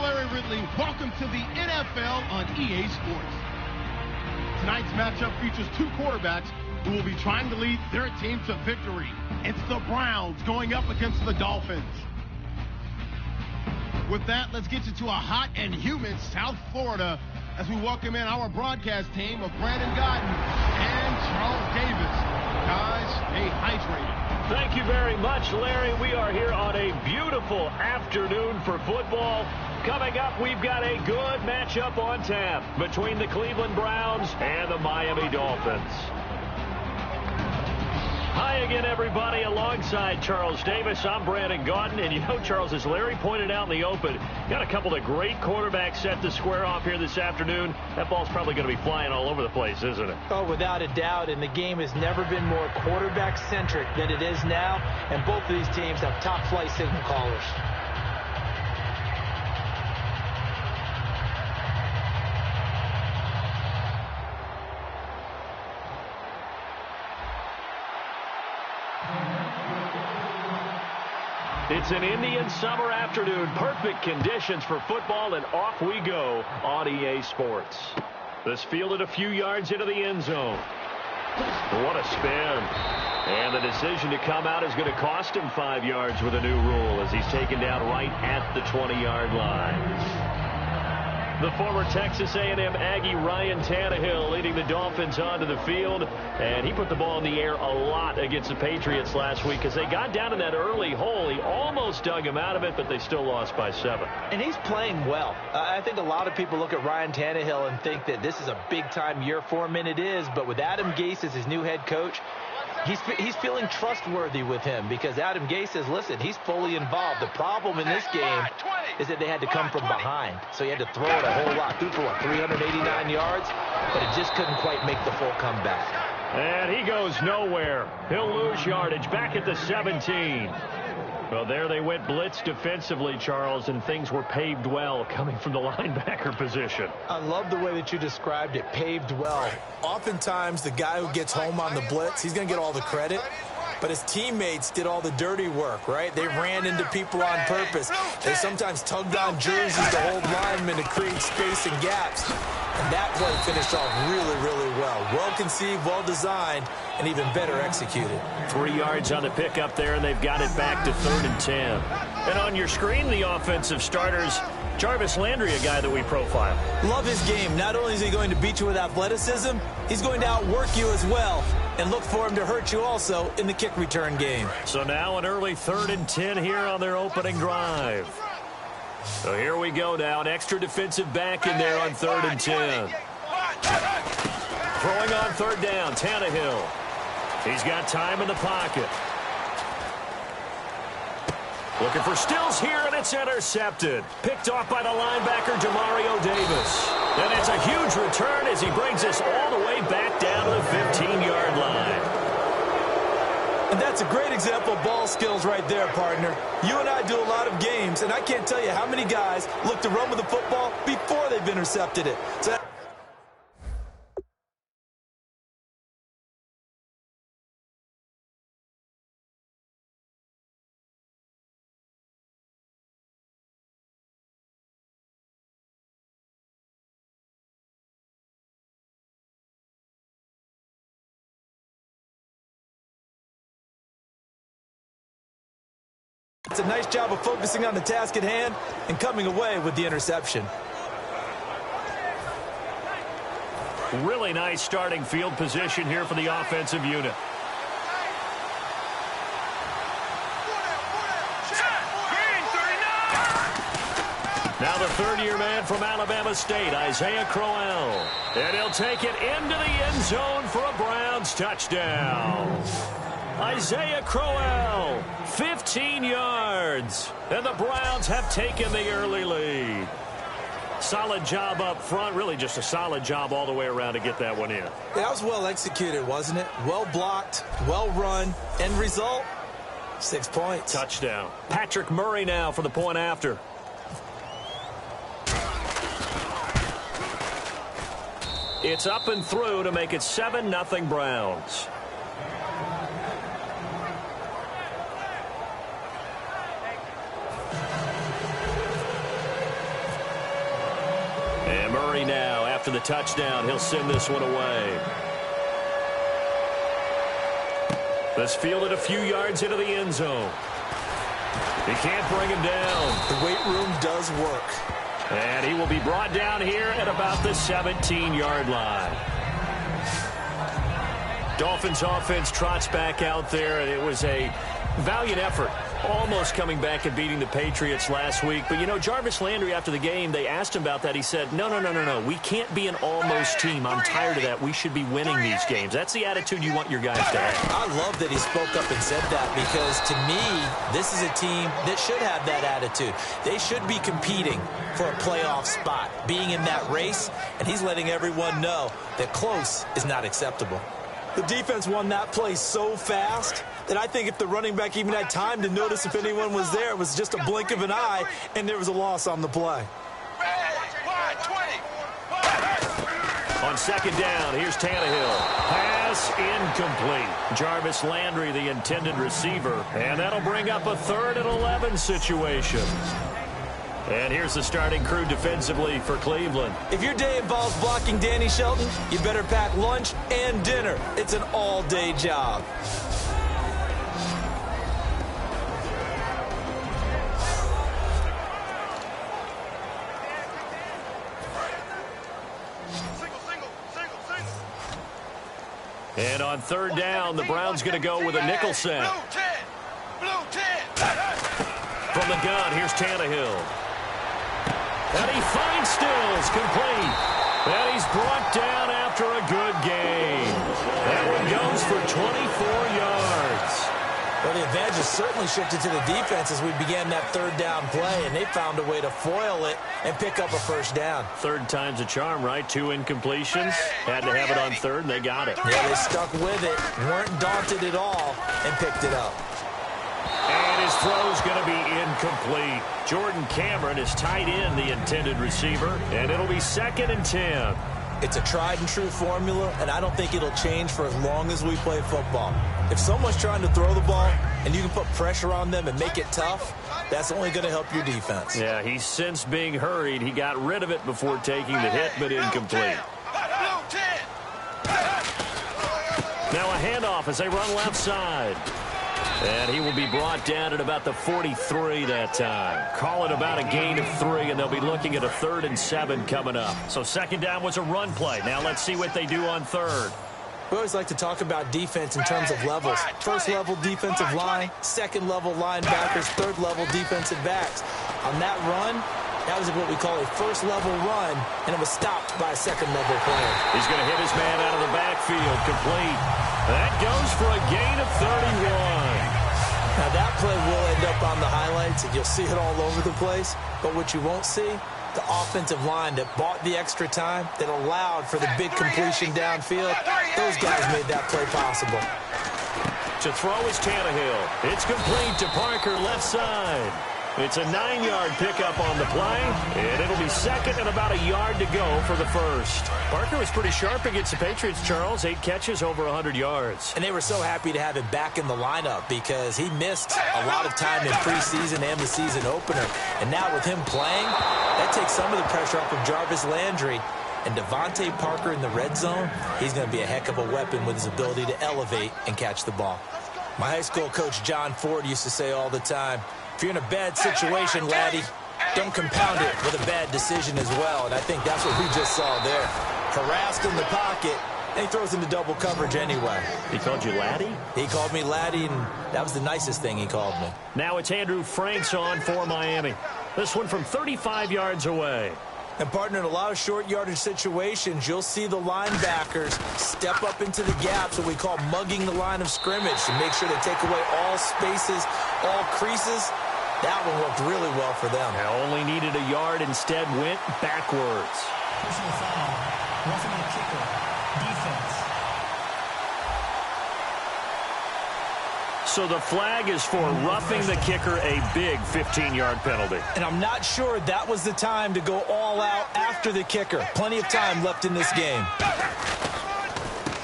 Larry Ridley. Welcome to the NFL on EA Sports. Tonight's matchup features two quarterbacks who will be trying to lead their team to victory. It's the Browns going up against the Dolphins. With that, let's get you to a hot and humid South Florida as we welcome in our broadcast team of Brandon Godden and Charles Davis. Guys, stay hydrated. Thank you very much, Larry. We are here on a beautiful afternoon for football. Coming up, we've got a good matchup on tap between the Cleveland Browns and the Miami Dolphins. Hi again, everybody. Alongside Charles Davis, I'm Brandon Godden. And you know, Charles, as Larry pointed out in the open, got a couple of great quarterbacks set to square off here this afternoon. That ball's probably going to be flying all over the place, isn't it? Oh, without a doubt. And the game has never been more quarterback-centric than it is now. And both of these teams have top-flight signal callers. It's an Indian summer afternoon. Perfect conditions for football, and off we go on EA Sports. This fielded a few yards into the end zone. What a spin. And the decision to come out is going to cost him 5 yards with a new rule as he's taken down right at the 20-yard line. The former Texas A&M Aggie Ryan Tannehill leading the Dolphins onto the field. And he put the ball in the air a lot against the Patriots last week as they got down in that early hole. He almost dug him out of it, but they still lost by 7. And he's playing well. I think a lot of people look at Ryan Tannehill and think that this is a big-time year for him, and it is. But with Adam Gase as his new head coach, he's feeling trustworthy with him because Adam Gase says, listen, he's fully involved. The problem in this game is that they had to come from behind. So he had to throw it a whole lot. Threw for, 389 yards? But it just couldn't quite make the full comeback. And he goes nowhere. He'll lose yardage back at the 17. Well, there they went blitz defensively, Charles, and things were paved well coming from the linebacker position. I love the way that you described it, paved well. Oftentimes, the guy who gets home on the blitz, he's going to get all the credit. But his teammates did all the dirty work, right? They ran into people on purpose. They sometimes tugged on jerseys to hold linemen to create space and gaps. And that play finished off really, really well. Well-conceived, well-designed, and even better executed. 3 yards on the pickup there, and they've got it back to 3rd and 10. And on your screen, the offensive starters, Jarvis Landry, a guy that we profile. Love his game. Not only is he going to beat you with athleticism, he's going to outwork you as well. And look for him to hurt you also in the kick return game. So now an early 3rd and 10 here on their opening drive. So here we go now. An extra defensive back in there on 3rd and 10. Throwing on 3rd down, Tannehill. He's got time in the pocket. Looking for Stills here, and it's intercepted. Picked off by the linebacker, Demario Davis. And it's a huge return as he brings us all the way back down to the 15-yard line. And that's a great example of ball skills right there, partner. You and I do a lot of games, and I can't tell you how many guys look to run with the football before they've intercepted it. So it's a nice job of focusing on the task at hand and coming away with the interception. Really nice starting field position here for the offensive unit. Now the third-year man from Alabama State, Isaiah Crowell. And he'll take it into the end zone for a Browns touchdown. Isaiah Crowell, 15 yards. And the Browns have taken the early lead. Solid job up front. Really just a solid job all the way around to get that one in. Yeah, that was well executed, wasn't it? Well blocked, well run. End result, 6 points. Touchdown. Patrick Murray now for the point after. It's up and through to make it 7-0 Browns. And Murray now, after the touchdown, he'll send this one away. This fielded a few yards into the end zone. He can't bring him down. The weight room does work. And he will be brought down here at about the 17-yard line. Dolphins offense trots back out there, and it was a valiant effort. Almost coming back and beating the Patriots last week. But, you know, Jarvis Landry, after the game, they asked him about that. He said, no. We can't be an almost team. I'm tired of that. We should be winning these games. That's the attitude you want your guys to have. I love that he spoke up and said that, because to me, this is a team that should have that attitude. They should be competing for a playoff spot, being in that race, and he's letting everyone know that close is not acceptable. The defense won that play so fast that I think if the running back even had time to notice if anyone was there, it was just a blink of an eye, and there was a loss on the play. On second down, here's Tannehill. Pass incomplete. Jarvis Landry, the intended receiver. And that'll bring up a 3rd and 11 situation. And here's the starting crew defensively for Cleveland. If your day involves blocking Danny Shelton, you better pack lunch and dinner. It's an all-day job. And on 3rd down, the Browns going to go with a nickel set. From the gun, here's Tannehill. And he finds Stills, complete. And he's brought down after a good game. That one goes for 24 yards. Well, the advantage certainly shifted to the defense as we began that 3rd down play, and they found a way to foil it and pick up a 1st down. 3rd time's a charm, right? 2 incompletions. Had to have it on 3rd, and they got it. Yeah, they stuck with it, weren't daunted at all, and picked it up. And his throw's going to be incomplete. Jordan Cameron is tight end, the intended receiver, and it'll be 2nd and 10. It's a tried-and-true formula, and I don't think it'll change for as long as we play football. If someone's trying to throw the ball and you can put pressure on them and make it tough, that's only going to help your defense. Yeah, he's since being hurried. He got rid of it before taking the hit, but incomplete. Now a handoff as they run left side. And he will be brought down at about the 43 that time. Call it about a gain of 3, and they'll be looking at a 3rd and 7 coming up. So 2nd down was a run play. Now let's see what they do on 3rd. We always like to talk about defense in terms of levels. 1st level defensive line, 2nd level linebackers, 3rd level defensive backs. On that run, that was what we call a 1st level run, and it was stopped by a 2nd level player. He's going to hit his man out of the backfield, complete. That goes for a gain of 31. Now that play will end up on the highlights, and you'll see it all over the place. But what you won't see, the offensive line that bought the extra time, that allowed for the big completion downfield, those guys made that play possible. To throw is Tannehill. It's complete to Parker, left side. It's a 9-yard pickup on the play, and it'll be 2nd and about a yard to go for the 1st. Parker was pretty sharp against the Patriots, Charles. 8 catches, over 100 yards. And they were so happy to have him back in the lineup because he missed a lot of time in preseason and the season opener. And now with him playing, that takes some of the pressure off of Jarvis Landry. And Devontae Parker in the red zone, he's going to be a heck of a weapon with his ability to elevate and catch the ball. My high school coach, John Ford, used to say all the time, if you're in a bad situation, laddie, don't compound it with a bad decision as well. And I think that's what we just saw there. Harassed in the pocket, and he throws into double coverage anyway. He called you laddie? He called me laddie, and that was the nicest thing he called me. Now it's Andrew Franks on for Miami. This one from 35 yards away. And, partner, in a lot of short yardage situations, you'll see the linebackers step up into the gaps, what we call mugging the line of scrimmage, to make sure they take away all spaces, all creases. That one worked really well for them. Now only needed a yard, instead went backwards. Personal foul, roughing the kicker, defense. So the flag is for roughing the kicker, a big 15-yard penalty. And I'm not sure that was the time to go all out after the kicker. Plenty of time left in this game.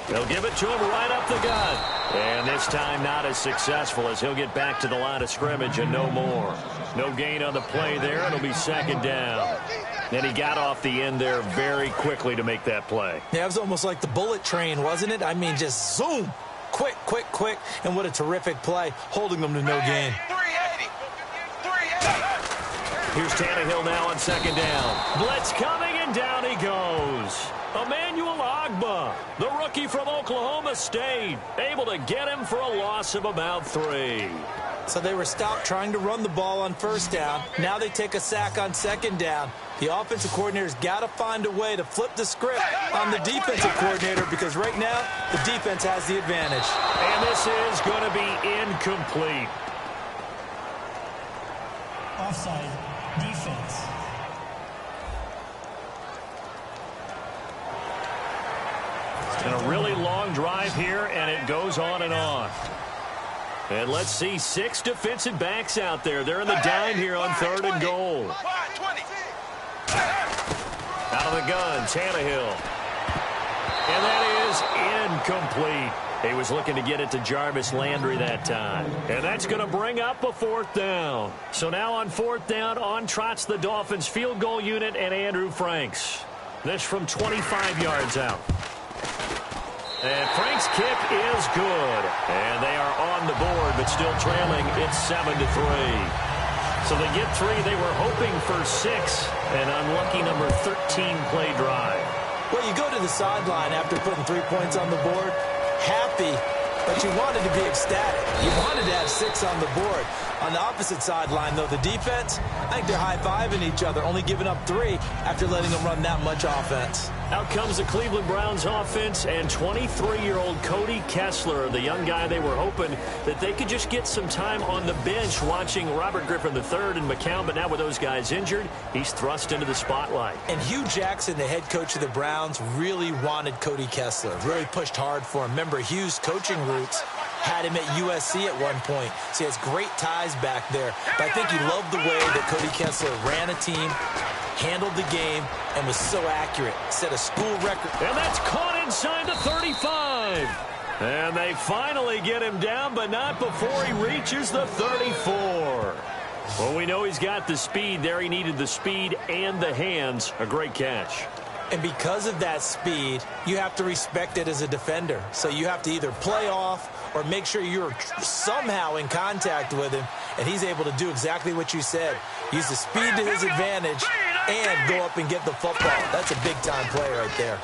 They'll give it to him right up the gut. And this time not as successful as he'll get back to the line of scrimmage and no more. No gain on the play there. It'll be 2nd down. And he got off the end there very quickly to make that play. Yeah, it was almost like the bullet train, wasn't it? I mean, just zoom. Quick, quick, quick. And what a terrific play, holding them to no gain. 380. Here's Tannehill now on second down. Blitz coming, and down he goes. Emmanuel Ogbah, the rookie from Oklahoma State, able to get him for a loss of about 3. So they were stopped trying to run the ball on first down. Now they take a sack on second down. The offensive coordinator's got to find a way to flip the script on the defensive coordinator because right now the defense has the advantage. And this is going to be incomplete. Offside. Defense. It's been a really long drive here, and it goes on and on. And let's see, 6 defensive backs out there. They're in the dime here on 3rd and goal. Out of the gun, Tannehill. And that is incomplete. He was looking to get it to Jarvis Landry that time. And that's going to bring up a 4th down. So now on 4th down, on trots the Dolphins field goal unit and Andrew Franks. This from 25 yards out. And Frank's kick is good. And they are on the board, but still trailing. It's 7-3. So they get 3. They were hoping for 6. An unlucky number 13 play drive. Well, you go to the sideline after putting 3 points on the board, happy, but you wanted to be ecstatic. You wanted to have 6 on the board. On the opposite sideline, though, the defense, I think they're high-fiving each other, only giving up 3 after letting them run that much offense. Out comes the Cleveland Browns offense, and 23-year-old Cody Kessler, the young guy they were hoping that they could just get some time on the bench watching Robert Griffin III and McCown, but now with those guys injured, he's thrust into the spotlight. And Hugh Jackson, the head coach of the Browns, really wanted Cody Kessler, really pushed hard for him. Remember, Hugh's coaching roots had him at USC at one point, so he has great ties back there. But I think he loved the way that Cody Kessler ran a team, handled the game, and was so accurate. Set a school record. And that's caught inside the 35. And they finally get him down, but not before he reaches the 34. Well, we know he's got the speed there. He needed the speed and the hands. A great catch. And because of that speed, you have to respect it as a defender. So you have to either play off or make sure you're somehow in contact with him. And he's able to do exactly what you said. Use the speed to his advantage and go up and get the football. That's a big-time play right there.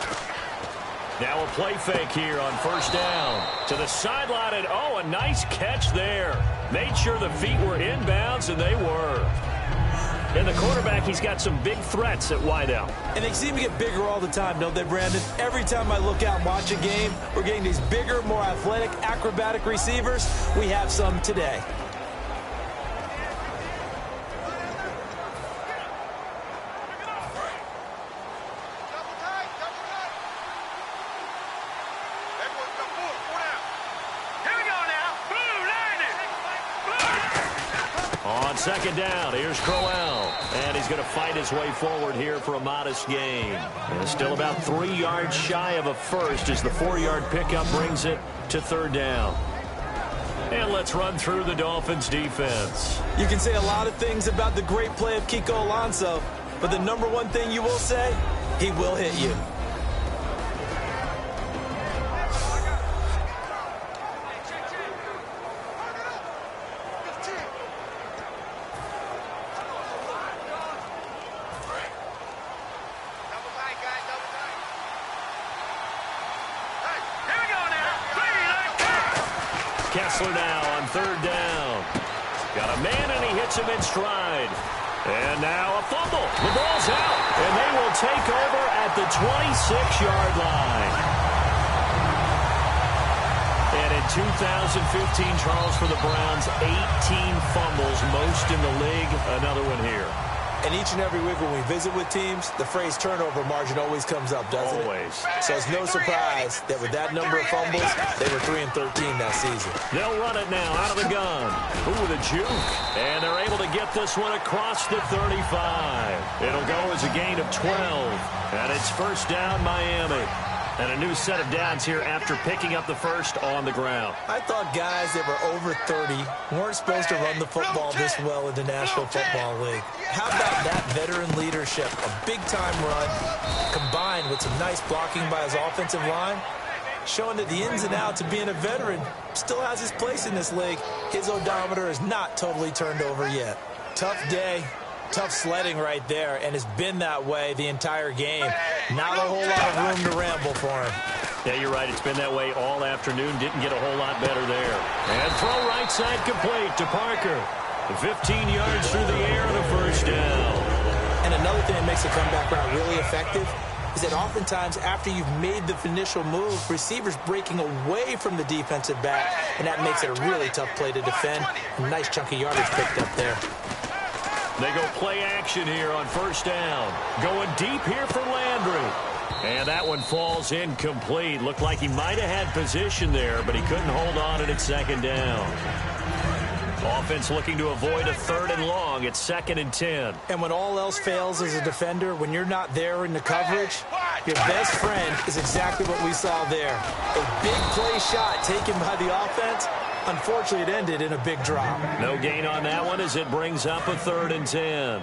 Now a play fake here on first down. To the sideline, and oh, a nice catch there. Made sure the feet were inbounds, and they were. And the quarterback, he's got some big threats at wideout. And they seem to get bigger all the time, don't they, Brandon? Every time I look out and watch a game, we're getting these bigger, more athletic, acrobatic receivers. We have some today. On second down, here's Crowell. And he's going to fight his way forward here for a modest gain. And still about 3 yards shy of a first as the 4-yard pickup brings it to third down. And let's run through the Dolphins defense. You can say a lot of things about the great play of Kiko Alonso, but the number one thing you will say, he will hit you. Kessler now on third down. Got a man, and he hits him in stride. And now a fumble. The ball's out, and they will take over at the 26-yard line. And in 2015, Charles, for the Browns, 18 fumbles, most in the league. Another one here. And each and every week when we visit with teams, the phrase turnover margin always comes up, doesn't it? Always. So it's no surprise that with that number of fumbles, they were 3-13 that season. They'll run it now out of the gun. Ooh, the juke. And they're able to get this one across the 35. It'll go as a gain of 12. And it's first down, Miami. And a new set of downs here after picking up the first on the ground. I thought guys that were over 30 weren't supposed to run the football this well in the National Football League. How about that veteran leadership? A big-time run combined with some nice blocking by his offensive line, showing that the ins and outs of being a veteran still has his place in this league. His odometer is not totally turned over yet. Tough day. Tough sledding right there, and it's been that way the entire game. Not a whole lot of room to ramble for him. Yeah, you're right. It's been that way all afternoon. Didn't get a whole lot better there. And throw right side complete to Parker. 15 yards through the air and a first down. And another thing that makes a comeback route really effective is that oftentimes after you've made the initial move, receivers breaking away from the defensive back, and that makes it a really tough play to defend. A nice chunk of yardage picked up there. They go play action here on first down. Going deep here for Landry. And that one falls incomplete. Looked like he might have had position there, but he couldn't hold on at second down. Offense looking to avoid a 3rd and long. It's 2nd and 10. And when all else fails as a defender, when you're not there in the coverage, your best friend is exactly what we saw there. A big play shot taken by the offense. Unfortunately, it ended in a big drop. No gain on that one as it brings up a 3rd and 10.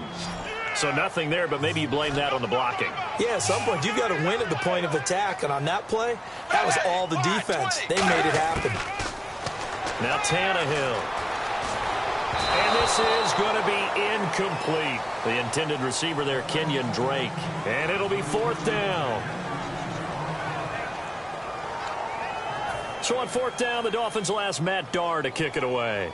So nothing there, but maybe you blame that on the blocking. Yeah, at some point, you've got to win at the point of attack. And on that play, that was all the defense. They made it happen. Now Tannehill. And this is going to be incomplete. The intended receiver there, Kenyon Drake. And it'll be 4th down. So on 4th down, the Dolphins will ask Matt Darr to kick it away.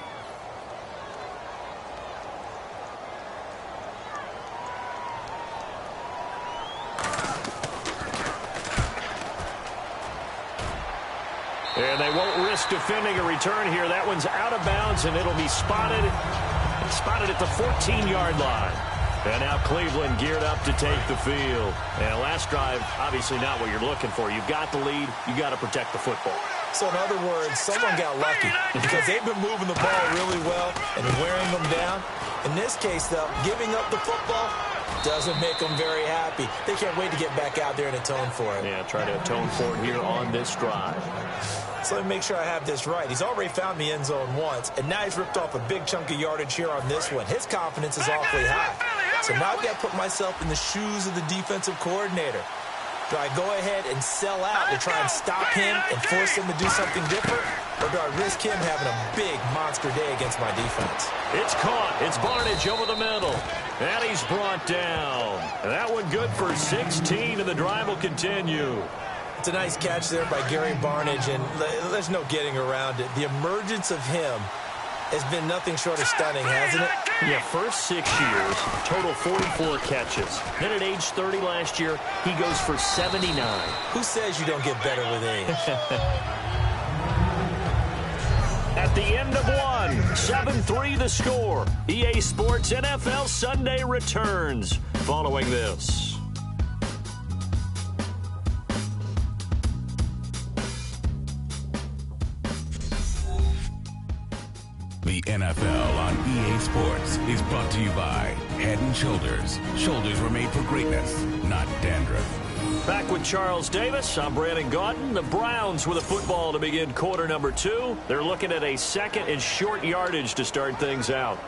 And they won't risk defending a return here. That one's out of bounds, and it'll be spotted at the 14-yard line. And now Cleveland geared up to take the field. And last drive, obviously not what you're looking for. You've got the lead. You've got to protect the football. So in other words, someone got lucky because they've been moving the ball really well and wearing them down. In this case, though, giving up the football doesn't make them very happy. They can't wait to get back out there and atone for it. Yeah, try to atone for it here on this drive. So let me make sure I have this right. He's already found the end zone once, and now he's ripped off a big chunk of yardage here on this one. His confidence is awfully high. So now I've got to put myself in the shoes of the defensive coordinator. Do I go ahead and sell out to try and stop him and force him to do something different? Or do I risk him having a big monster day against my defense? It's caught. It's Barnidge over the middle. And he's brought down. And that one good for 16, and the drive will continue. It's a nice catch there by Gary Barnidge, and there's no getting around it. The emergence of him has been nothing short of stunning, hasn't it? Yeah, first 6 years, total 44 catches. Then at age 30 last year, he goes for 79. Who says you don't get better with age? At the end of one, 7-3 the score. EA Sports NFL Sunday returns following this. The NFL on EA Sports is brought to you by Head & Shoulders. Shoulders were made for greatness, not dandruff. Back with Charles Davis. I'm Brandon Gaudin. The Browns with a football to begin quarter number 2. They're looking at a 2nd and short yardage to start things out.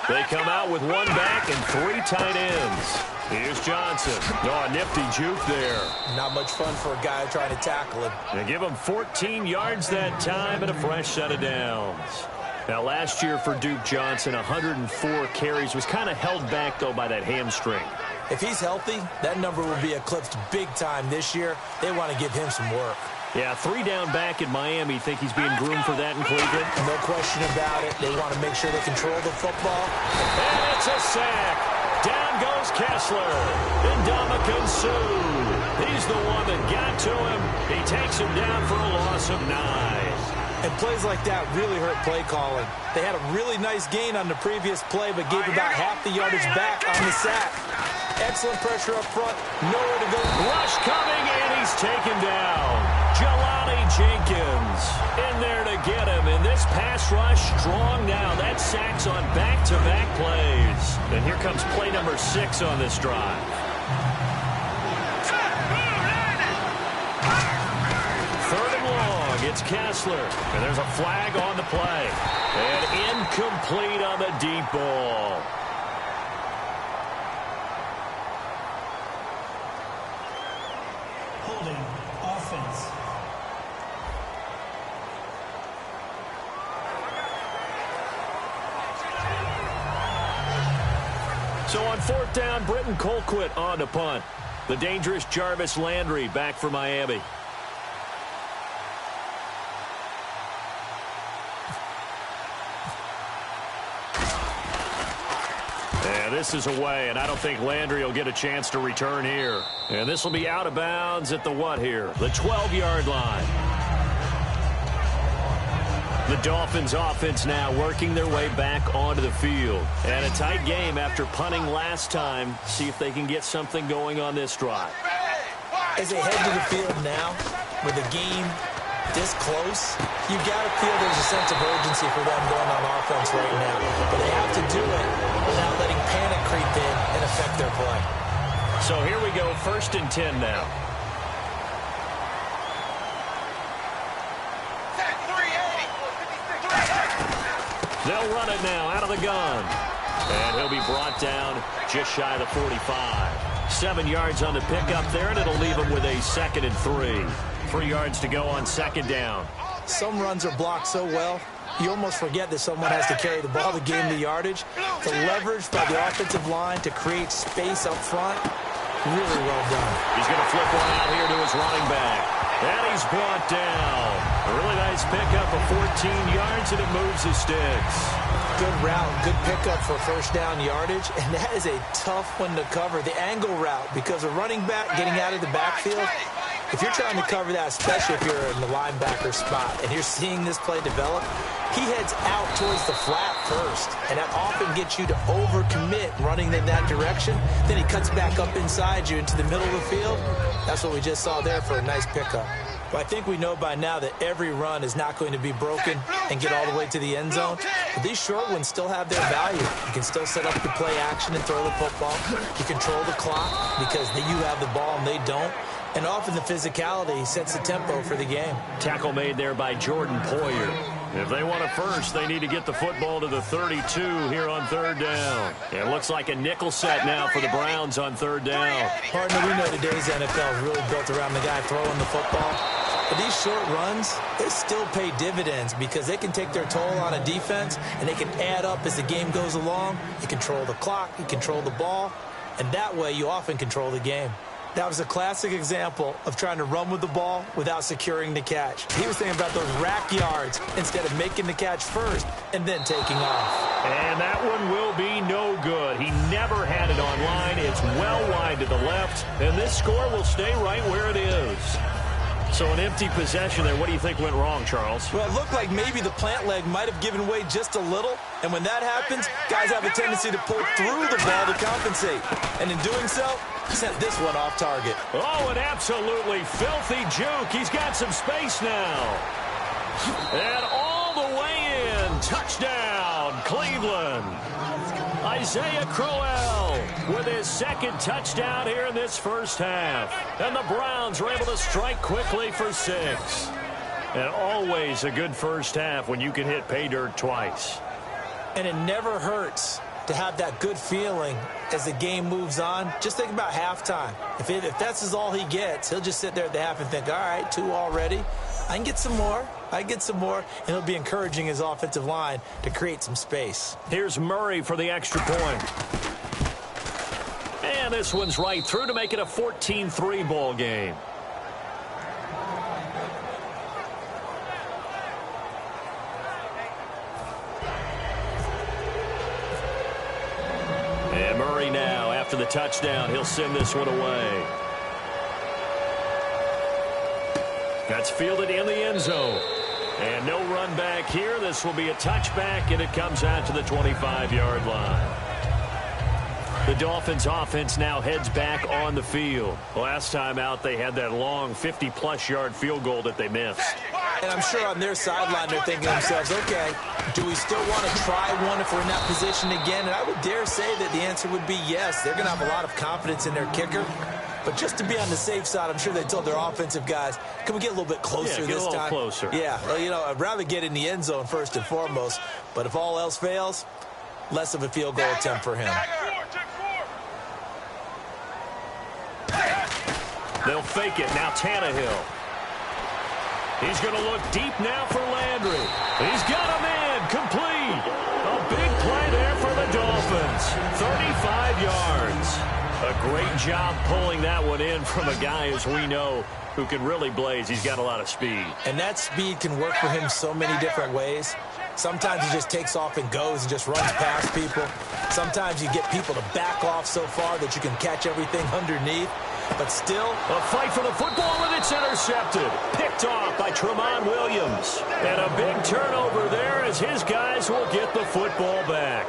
They come out with 1 back and 3 tight ends. Here's Johnson. Oh, a nifty juke there. Not much fun for a guy trying to tackle him. They give him 14 yards that time and a fresh set of downs. Now, last year for Duke Johnson, 104 carries. Was kind of held back, though, by that hamstring. If he's healthy, that number will be eclipsed big time this year. They want to give him some work. Yeah, 3 down back in Miami. Think he's being groomed for that in Cleveland? No question about it. They want to make sure they control the football. And it's a sack. Down goes Kessler. Ndamukong Suh. He's the one that got to him. He takes him down for a loss of 9. And plays like that really hurt play calling. They had a really nice gain on the previous play, but gave about half the yardage back on the sack. Excellent pressure up front. Nowhere to go. Rush coming, and he's taken down. Jelani Jenkins in there to get him. And this pass rush strong now. That sack's on back-to-back plays. And here comes play number 6 on this drive. Third and long. It's Kessler. And there's a flag on the play. And incomplete on the deep ball. Holding offense. So on fourth down, Britton Colquitt on to punt. The dangerous Jarvis Landry back for Miami. And this is away, and I don't think Landry will get a chance to return here. And this will be out of bounds at the what here? The 12-yard line. The Dolphins offense now working their way back onto the field. And a tight game after punting last time. See if they can get something going on this drive. As they head to the field now, with the game this close, you've got to feel there's a sense of urgency for them going on offense right now. But they have to do it without letting panic creep in and affect their play. So here we go, 1st and 10 now. They'll run it now out of the gun. And he'll be brought down just shy of the 45. 7 yards on the pickup there, and it'll leave him with a 2nd and 3. 3 yards to go on 2nd down. Some runs are blocked so well, you almost forget that someone has to carry the ball to gain the yardage. The leverage by the offensive line to create space up front, really well done. He's going to flip one out here to his running back. And he's brought down. A really nice pickup of 14 yards, and it moves the sticks. Good route, good pickup for first down yardage, and that is a tough one to cover. The angle route, because a running back getting out of the backfield, if you're trying to cover that, especially if you're in the linebacker spot, and you're seeing this play develop, he heads out towards the flat first, and that often gets you to overcommit running in that direction. Then he cuts back up inside you into the middle of the field. That's what we just saw there for a nice pickup. But I think we know by now that every run is not going to be broken and get all the way to the end zone. But these short ones still have their value. You can still set up the play action and throw the football. You control the clock because you have the ball and they don't. And often the physicality sets the tempo for the game. Tackle made there by Jordan Poyer. If they want a first, they need to get the football to the 32 here on 3rd down. It looks like a nickel set now for the Browns on 3rd down. Partner, we know today's NFL is really built around the guy throwing the football. But these short runs, they still pay dividends because they can take their toll on a defense and they can add up as the game goes along. You control the clock, you control the ball, and that way you often control the game. That was a classic example of trying to run with the ball without securing the catch. He was thinking about those rack yards instead of making the catch first and then taking off. And that one will be no good. He never had it on line. It's well wide to the left, and this score will stay right where it is. So an empty possession there. What do you think went wrong, Charles? Well, it looked like maybe the plant leg might have given way just a little. And when that happens, guys have a tendency to pull through the ball to compensate. And in doing so, sent this one off target. Oh, an absolutely filthy juke. He's got some space now. And all the way in. Touchdown, Cleveland. Isaiah Crowell with his 2nd touchdown here in this first half. And the Browns were able to strike quickly for 6. And always a good first half when you can hit pay dirt twice. And it never hurts to have that good feeling as the game moves on. Just think about halftime. If that's all he gets, he'll just sit there at the half and think, all right, 2 already. I can get some more. And he'll be encouraging his offensive line to create some space. Here's Murray for the extra point. And this one's right through to make it a 14-3 ball game. And Murray now, after the touchdown, he'll send this one away. That's fielded in the end zone. And no run back here. This will be a touchback, and it comes out to the 25-yard line. The Dolphins offense now heads back on the field. Last time out, they had that long 50-plus yard field goal that they missed. And I'm sure on their sideline they're thinking to themselves, okay, do we still want to try one if we're in that position again? And I would dare say that the answer would be yes. They're going to have a lot of confidence in their kicker. But just to be on the safe side, I'm sure they told their offensive guys, can we get a little bit closer this time? Closer. Yeah, well, you know, I'd rather get in the end zone first and foremost. But if all else fails, less of a field goal attempt for him. They'll fake it. Now Tannehill. He's going to look deep now for Landry. He's got him in. Complete. A big play there for the Dolphins. 35 yards. A great job pulling that one in from a guy, as we know, who can really blaze. He's got a lot of speed. And that speed can work for him so many different ways. Sometimes he just takes off and goes and just runs past people. Sometimes you get people to back off so far that you can catch everything underneath. But still, a fight for the football, and it's intercepted. Picked off by Tramon Williams. And a big turnover there as his guys will get the football back.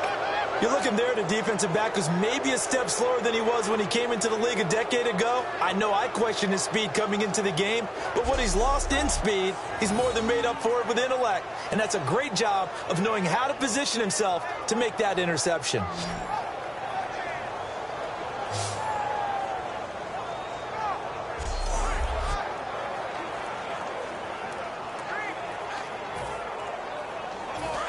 You're looking there at a defensive back who's maybe a step slower than he was when he came into the league a decade ago. I know I questioned his speed coming into the game, but what he's lost in speed, he's more than made up for it with intellect. And that's a great job of knowing how to position himself to make that interception.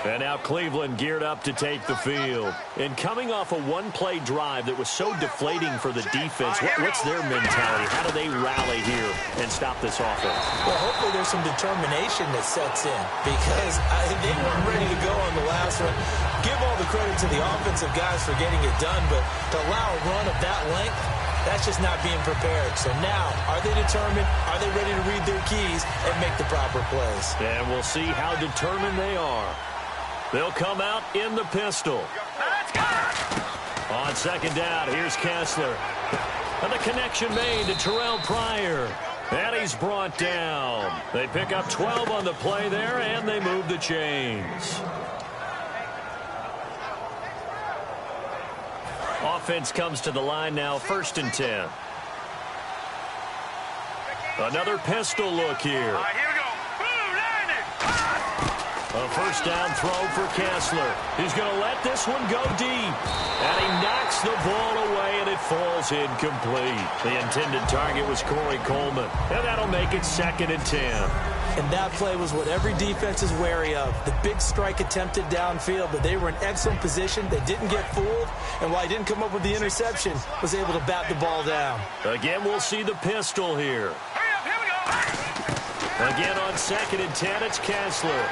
And now Cleveland geared up to take the field. And coming off a one-play drive that was so deflating for the defense, what's their mentality? How do they rally here and stop this offense? Well, hopefully there's some determination that sets in, because they weren't ready to go on the last one. Give all the credit to the offensive guys for getting it done, but to allow a run of that length, that's just not being prepared. So now, are they determined? Are they ready to read their keys and make the proper plays? And we'll see how determined they are. They'll come out in the pistol. On second down, here's Kessler. And the connection made to Terrell Pryor. And he's brought down. They pick up 12 on the play there, and they move the chains. Offense comes to the line now, 1st and 10. Another pistol look here. A first down throw for Kessler. He's going to let this one go deep. And he knocks the ball away, and it falls incomplete. The intended target was Corey Coleman. And that'll make it 2nd and 10. And that play was what every defense is wary of. The big strike attempted downfield, but they were in excellent position. They didn't get fooled. And while he didn't come up with the interception, was able to bat the ball down. Again, we'll see the pistol here. Again on 2nd and 10, it's Kessler.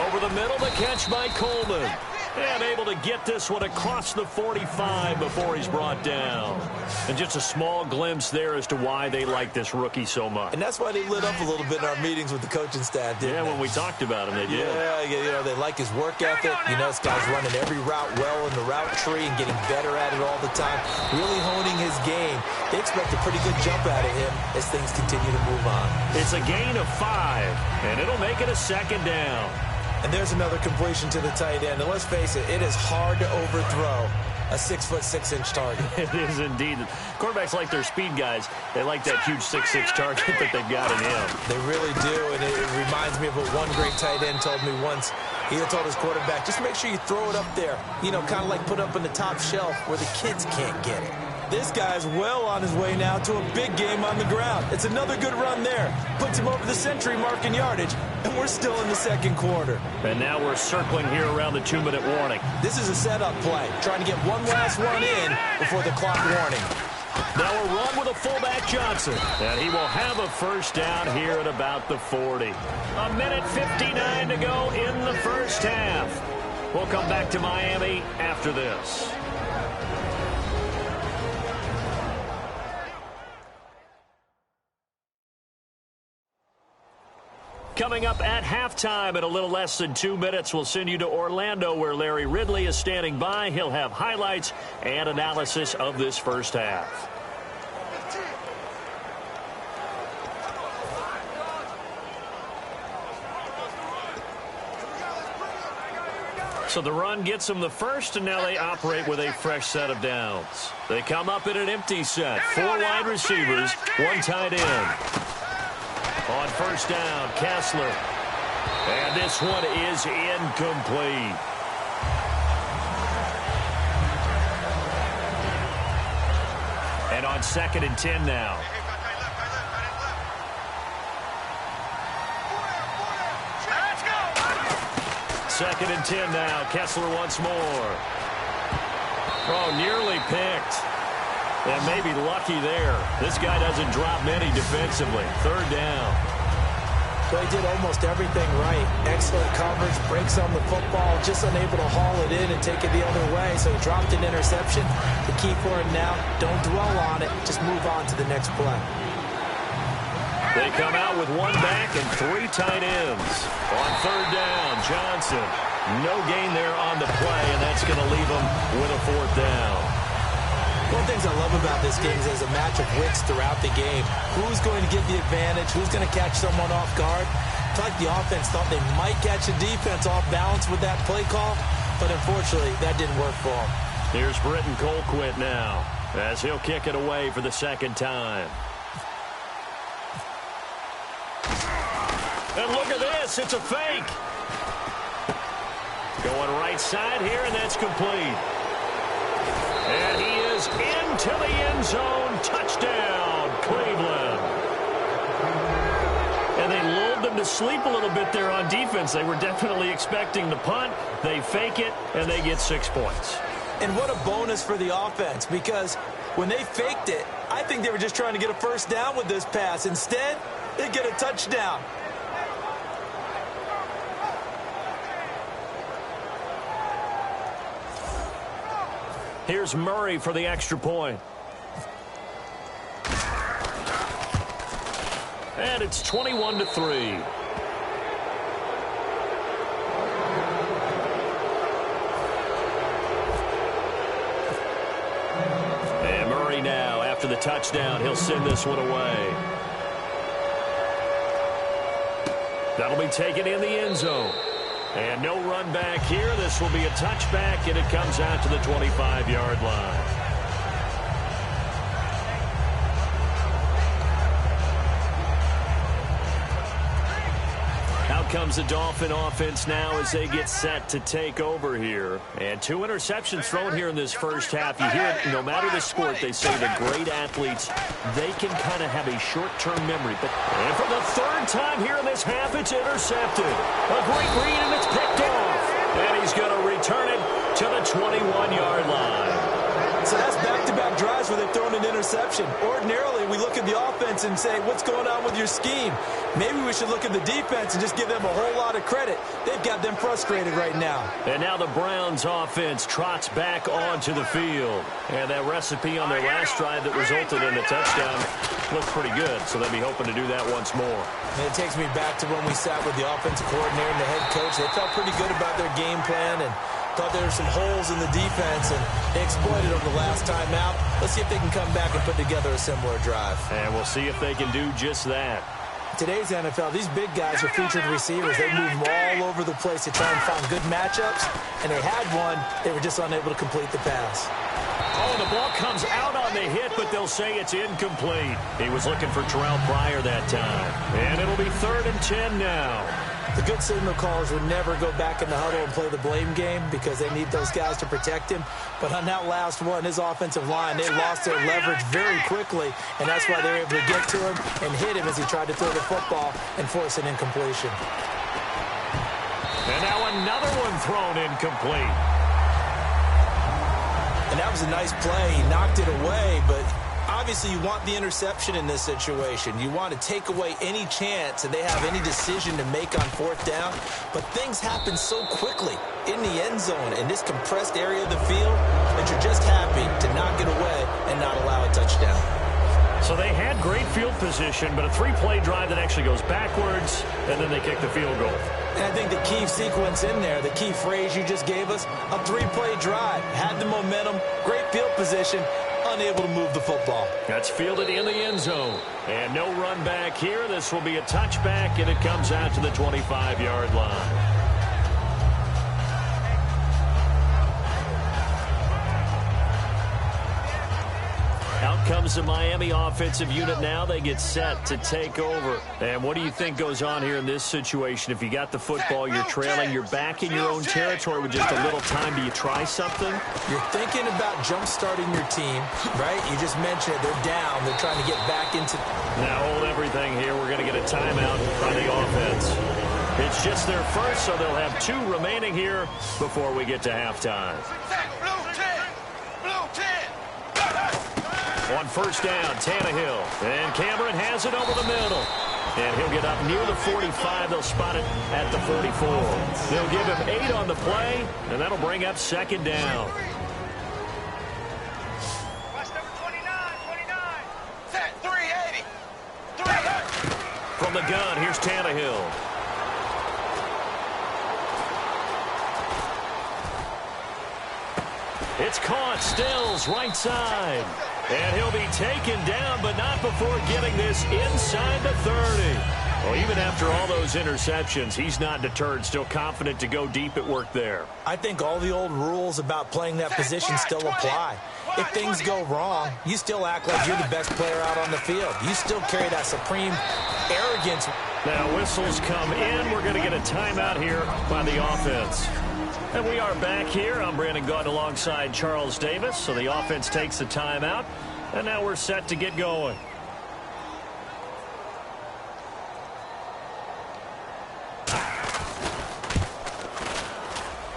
Over the middle, the catch by Coleman. And able to get this one across the 45 before he's brought down. And just a small glimpse there as to why they like this rookie so much. And that's why they lit up a little bit in our meetings with the coaching staff, didn't they? When we talked about him, they did. Yeah, you know, they like his work ethic. You know, this guy's running every route well in the route tree and getting better at it all the time. Really honing his game. They expect a pretty good jump out of him as things continue to move on. It's a gain of 5, and it'll make it a 2nd down. And there's another completion to the tight end. And let's face it, it is hard to overthrow a 6'6" target. It is indeed. Quarterbacks like their speed guys. They like that huge 6'6" target that they've got in him. They really do, and it reminds me of what one great tight end told me once. He told his quarterback, just make sure you throw it up there. You know, kind of like put up on the top shelf where the kids can't get it. This guy's well on his way now to a big game on the ground. It's another good run there. Puts him over the century mark in yardage, and we're still in the 2nd quarter. And now we're circling here around the 2-minute warning. This is a setup play, trying to get one last one in before the clock warning. Now a run with a fullback Johnson. And he will have a first down here at about the 40. 1:59 to go in the first half. We'll come back to Miami after this. Coming up at halftime in a little less than 2 minutes, we'll send you to Orlando where Larry Ridley is standing by. He'll have highlights and analysis of this first half. So the run gets them the first, and now they operate with a fresh set of downs. They come up in an empty set. 4 wide receivers, 1 tight end. On first down, Kessler. And this one is incomplete. And on 2nd and 10 now. Second and 10 now. Kessler once more. Oh, nearly picked. And maybe lucky there. This guy doesn't drop many defensively. 3rd down. So he did almost everything right. Excellent coverage, breaks on the football, just unable to haul it in and take it the other way. So he dropped an interception. The key for him now, don't dwell on it. Just move on to the next play. They come out with 1 back and 3 tight ends. On 3rd down, Johnson. No gain there on the play, and that's going to leave them with a 4th down. One of the things I love about this game is there's a match of wits throughout the game. Who's going to get the advantage? Who's going to catch someone off guard? I feel like the offense thought they might catch a defense off balance with that play call, but unfortunately, that didn't work for them. Here's Britton Colquitt now, as he'll kick it away for the 2nd time. And look at this, it's a fake. Going right side here, and that's complete. And he is into the end zone. Touchdown, Cleveland. And they lulled them to sleep a little bit there on defense. They were definitely expecting the punt. They fake it, and they get 6 points. And what a bonus for the offense, because when they faked it, I think they were just trying to get a 1st down with this pass. Instead, they get a touchdown. Here's Murray for the extra point. And it's 21-3. And Murray now, after the touchdown, he'll send this one away. That'll be taken in the end zone. And no run back here. This will be a touchback, and it comes out to the 25-yard line. Out comes the Dolphin offense now as they get set to take over here. And 2 interceptions thrown here in this first half. You hear it, no matter the sport, they say the great athletes, they can kind of have a short-term memory. And for the 3rd time here in this half, it's intercepted. A great read, and it's picked off. And he's going to return it to the 21-yard line. So that's back-to-back drives where they've thrown an interception. Ordinarily, we look at the offense and say, what's going on with your scheme? Maybe we should look at the defense and just give them a whole lot of credit. They've got them frustrated right now. And now the Browns offense trots back onto the field. And that recipe on their last drive that resulted in a touchdown looked pretty good, so they'll be hoping to do that once more. And it takes me back to when we sat with the offensive coordinator and the head coach. They felt pretty good about their game plan and thought there were some holes in the defense, and they exploited them the last time out. Let's see if they can come back and put together a similar drive. And we'll see if they can do just that. Today's NFL, these big guys are featured receivers. They move them all over the place to try and find good matchups, and they had one. They were just unable to complete the pass. Oh, the ball comes out on the hit, but they'll say it's incomplete. He was looking for Terrell Pryor that time. And it'll be 3rd and 10 now. The good signal callers would never go back in the huddle and play the blame game because they need those guys to protect him. But on that last one, his offensive line, they lost their leverage very quickly, and that's why they were able to get to him and hit him as he tried to throw the football and force an incompletion. And now another one thrown incomplete. And that was a nice play. He knocked it away, but obviously you want the interception in this situation. You want to take away any chance that they have any decision to make on 4th down. But things happen so quickly in the end zone in this compressed area of the field that you're just happy to knock it away and not allow a touchdown. So they had great field position, but a 3-play drive that actually goes backwards, and then they kick the field goal. And I think the key sequence in there, the key phrase you just gave us, a 3-play drive. Had the momentum, great field position, unable to move the football. That's fielded in the end zone. And no run back here. This will be a touchback, and it comes out to the 25-yard line. Out comes the Miami offensive unit now. They get set to take over. And what do you think goes on here in this situation? If you got the football, you're trailing, you're back in your own territory with just a little time. Do you try something? You're thinking about jump-starting your team, right? You just mentioned it. They're down. They're trying to get back into... Now hold everything here. We're going to get a timeout by the offense. It's just their first, so they'll have 2 remaining here before we get to halftime. On first down, Tannehill. And Cameron has it over the middle. And he'll get up near the 45. They'll spot it at the 44. They'll give him 8 on the play, and that'll bring up second down. From the gun, here's Tannehill. It's caught. Stills right side. And he'll be taken down, but not before getting this inside the 30. Well, even after all those interceptions, he's not deterred, still confident to go deep at work there. I think all the old rules about playing that position still apply. If things go wrong, you still act like you're the best player out on the field. You still carry that supreme arrogance. Now whistles come in. We're going to get a timeout here by the offense. And we are back here. I'm Brandon Gaunt alongside Charles Davis. So the offense takes the timeout. And now we're set to get going.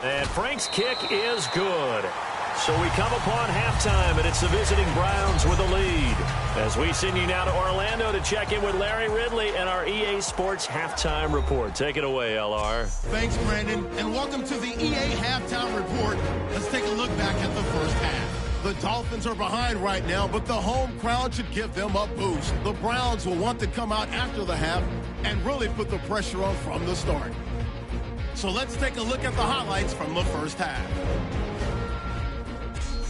And Frank's kick is good. So we come upon halftime, and it's the visiting Browns with the lead. As we send you now to Orlando to check in with Larry Ridley and our EA Sports Halftime Report. Take it away, LR. Thanks, Brandon, and welcome to the EA Halftime Report. Let's take a look back at the first half. The Dolphins are behind right now, but the home crowd should give them a boost. The Browns will want to come out after the half and really put the pressure on from the start. So let's take a look at the highlights from the first half.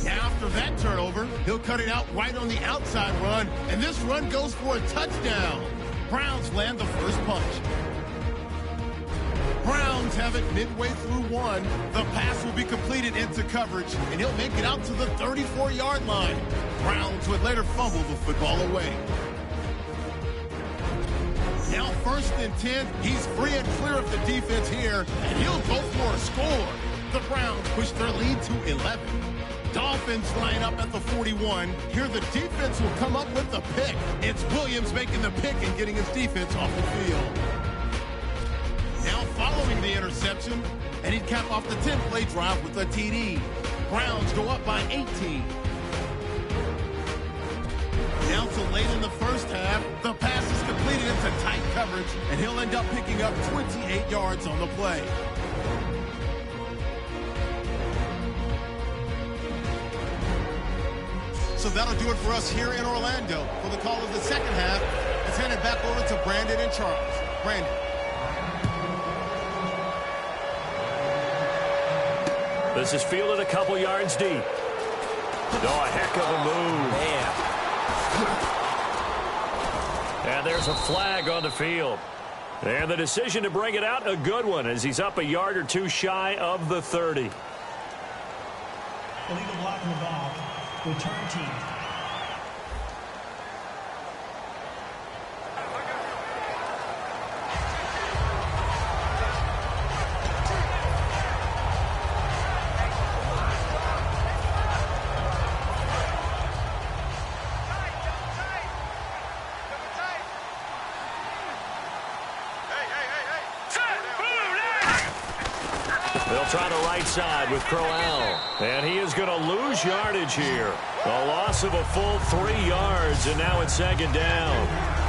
Now after that turnover, he'll cut it out right on the outside run, and this run goes for a touchdown. Browns land the first punch. Browns have it midway through one. The pass will be completed into coverage, and he'll make it out to the 34-yard line. Browns would later fumble the football away. Now 1st and 10, he's free and clear of the defense here, and he'll go for a score. The Browns push their lead to 11. Dolphins line up at the 41. Here the defense will come up with the pick. It's Williams making the pick and getting his defense off the field. Now following the interception, and he'd cap off the 10-play drive with a TD. Browns go up by 18. Now to late in the first half, the pass is completed into tight coverage, and he'll end up picking up 28 yards on the play. So that'll do it for us here in Orlando. For the call of the second half, let's hand it back over to Brandon and Charles. Brandon. This is fielded a couple yards deep. Oh, a heck of a move. Man. And there's a flag on the field. And the decision to bring it out, a good one, as he's up a yard or two shy of the 30. Illegal block in the ball. Return team. They'll try the right side with Crowell. And he is going to lose yardage here. A loss of a full 3 yards, and now it's second down.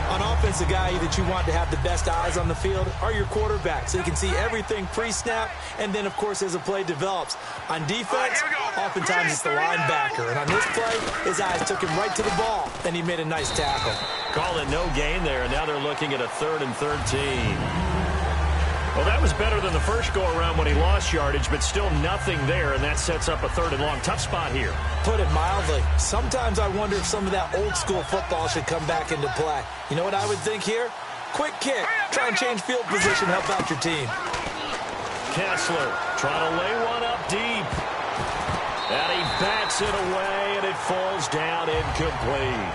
On offense, the guy that you want to have the best eyes on the field are your quarterbacks, so you can see everything pre-snap, and then, of course, as the play develops. On defense, oftentimes it's the linebacker. And on this play, his eyes took him right to the ball, and he made a nice tackle. Call it no gain there, and now they're looking at a 3rd and 13. Well, that was better than the first go-around when he lost yardage, but still nothing there, and that sets up a 3rd and long. Tough spot here. Put it mildly. Sometimes I wonder if some of that old-school football should come back into play. You know what I would think here? Quick kick. Try and change field position, help out your team. Kessler trying to lay one up deep. And he backs Knocks it away, and it falls down incomplete.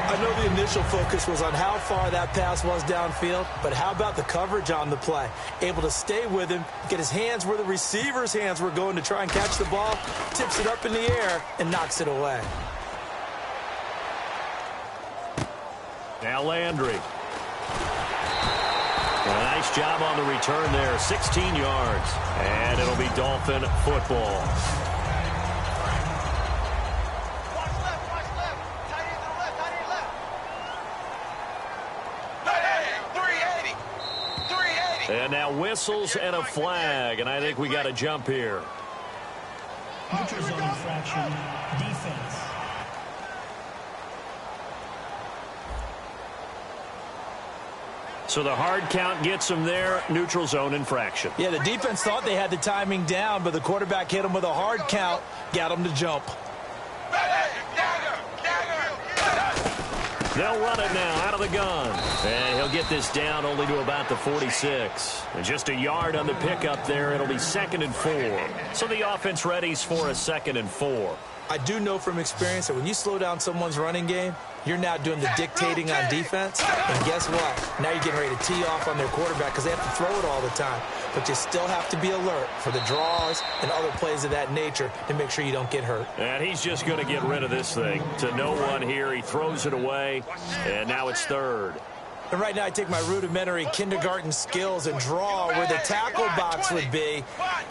I know the initial focus was on how far that pass was downfield, but how about the coverage on the play? Able to stay with him, get his hands where the receiver's hands were going to try and catch the ball, tips it up in the air, and knocks it away. Now Landry. A nice job on the return there, 16 yards. And it'll be Dolphin football. And now whistles and a flag, and I think we got to jump here. Neutral zone infraction, defense. So the hard count gets them there, neutral zone infraction. Yeah, the defense thought they had the timing down, but the quarterback hit him with a hard count, got him to jump. They'll run it now out of the gun. And he'll get this down only to about the 46. And just a yard on the pickup there. It'll be 2nd and 4. So the offense readies for a 2nd and 4. I do know from experience that when you slow down someone's running game, you're now doing the dictating on defense. And guess what? Now you're getting ready to tee off on their quarterback because they have to throw it all the time. But you still have to be alert for the draws and other plays of that nature to make sure you don't get hurt. And he's just going to get rid of this thing. To no one here. He throws it away. And now it's 3rd. And right now I take my rudimentary kindergarten skills and draw where the tackle box would be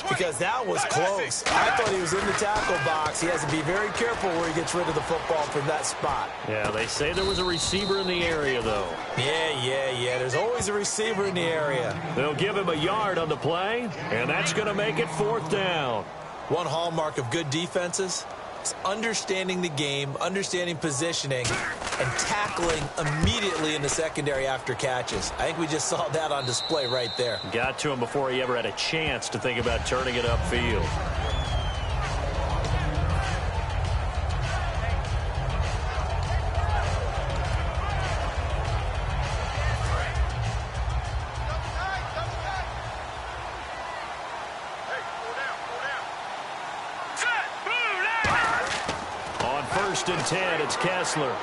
because that was close. I thought he was in the tackle box. He has to be very careful where he gets rid of the football from that spot. Yeah, they say there was a receiver in the area, though. Yeah. There's always a receiver in the area. They'll give him a yard on the play, and that's going to make it 4th down. One hallmark of good defenses is understanding the game, understanding positioning, and tackling immediately in the secondary after catches. I think we just saw that on display right there. Got to him before he ever had a chance to think about turning it upfield. On 1st and 10, it's Kessler.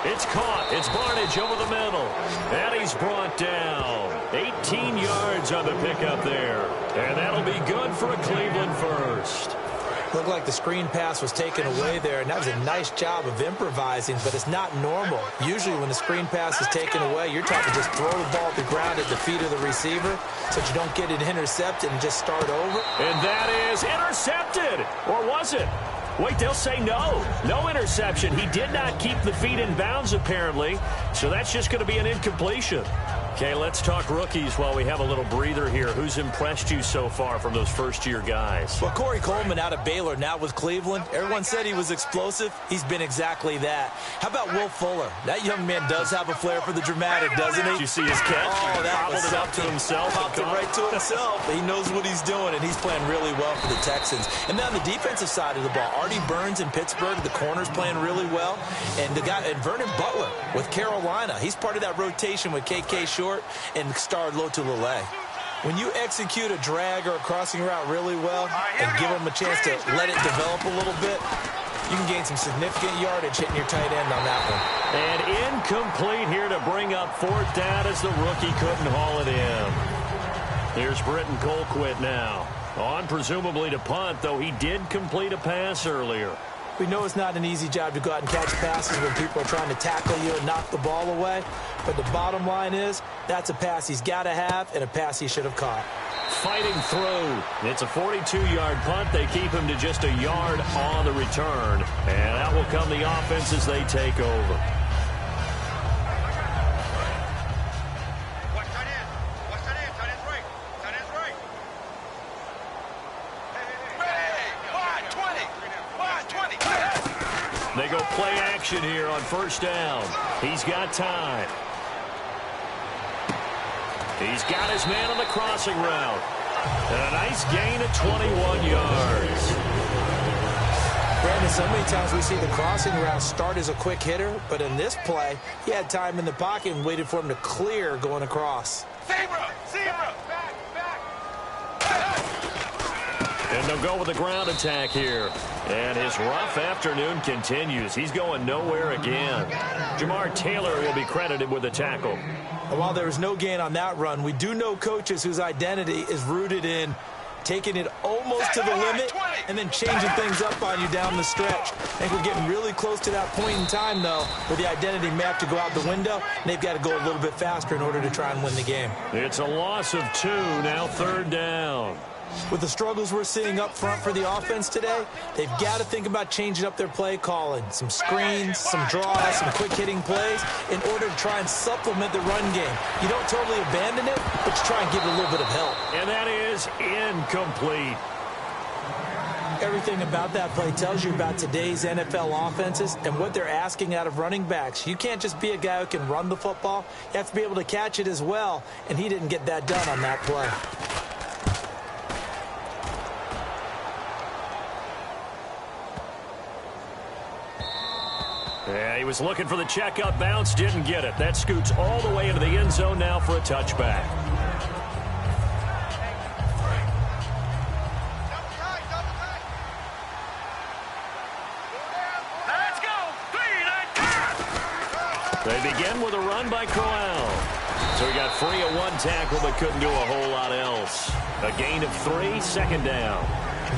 It's caught. It's Barnage over the middle. And he's brought down. 18 yards on the pickup there. And that'll be good for a Cleveland first. Looked like the screen pass was taken away there, and that was a nice job of improvising, but it's not normal. Usually when the screen pass is taken away, you're taught to just throw the ball to the ground at the feet of the receiver so that you don't get it intercepted and just start over. And that is intercepted. Or was it? Wait, they'll say no. No interception. He did not keep the feet in bounds, apparently. So that's just going to be an incompletion. Okay, let's talk rookies while we have a little breather here. Who's impressed you so far from those first-year guys? Well, Corey Coleman out of Baylor, now with Cleveland. Everyone said he was explosive. He's been exactly that. How about Will Fuller? That young man does have a flair for the dramatic, doesn't he? Did you see his catch? Oh, that was it up to himself. Popped it right to himself. He knows what he's doing, and he's playing really well for the Texans. And then on the defensive side of the ball, Artie Burns in Pittsburgh, the corner's playing really well. And Vernon Butler with Carolina. He's part of that rotation with K.K. Short and Star Lotulelei. When you execute a drag or a crossing route really well and give them a chance to let it develop a little bit, you can gain some significant yardage hitting your tight end on that one. And incomplete here to bring up 4th down as the rookie couldn't haul it in. Here's Britton Colquitt now. On presumably to punt, though he did complete a pass earlier. We know it's not an easy job to go out and catch passes when people are trying to tackle you and knock the ball away. But the bottom line is, that's a pass he's got to have and a pass he should have caught. Fighting through. It's a 42-yard punt. They keep him to just a yard on the return. And out will come the offense as they take over. They go play action here on 1st down. He's got time. He's got his man on the crossing route. And a nice gain of 21 yards. Brandon, so many times we see the crossing route start as a quick hitter, but in this play, he had time in the pocket and waited for him to clear going across. And they'll go with the ground attack here. And his rough afternoon continues. He's going nowhere again. Jamar Taylor will be credited with the tackle. And while there was no gain on that run, we do know coaches whose identity is rooted in taking it almost to the limit and then changing things up on you down the stretch. I think we're getting really close to that point in time, though, where the identity may have to go out the window, and they've got to go a little bit faster in order to try and win the game. It's a loss of 2, now 3rd down. With the struggles we're seeing up front for the offense today, they've got to think about changing up their play calling. Some screens, some draws, some quick-hitting plays in order to try and supplement the run game. You don't totally abandon it, but you try and give it a little bit of help. And that is incomplete. Everything about that play tells you about today's NFL offenses and what they're asking out of running backs. You can't just be a guy who can run the football. You have to be able to catch it as well, and he didn't get that done on that play. Yeah, he was looking for the checkup bounce, didn't get it. That scoots all the way into the end zone now for a touchback. Let's go. They begin with a run by Crowell. So he got free at one tackle but couldn't do a whole lot else. A gain of 3, 2nd down.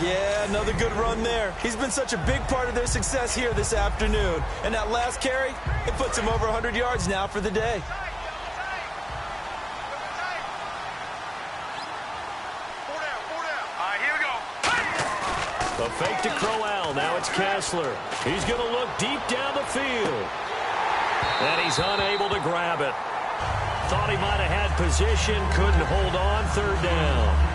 Yeah, another good run there. He's been such a big part of their success here this afternoon. And that last carry, it puts him over 100 yards now for the day. A fake to Crowell. Now it's Kessler. He's going to look deep down the field. And he's unable to grab it. Thought he might have had position. Couldn't hold on. 3rd down.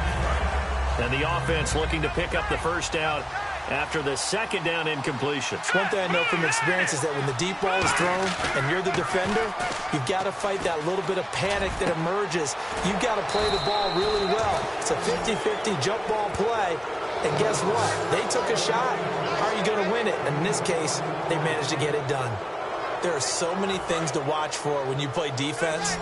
And the offense looking to pick up the 1st down after the 2nd down incompletion. One thing I know from experience is that when the deep ball is thrown and you're the defender, you've got to fight that little bit of panic that emerges. You've got to play the ball really well. It's a 50-50 jump ball play. And guess what? They took a shot. How are you going to win it? And in this case, they managed to get it done. There are so many things to watch for when you play defense.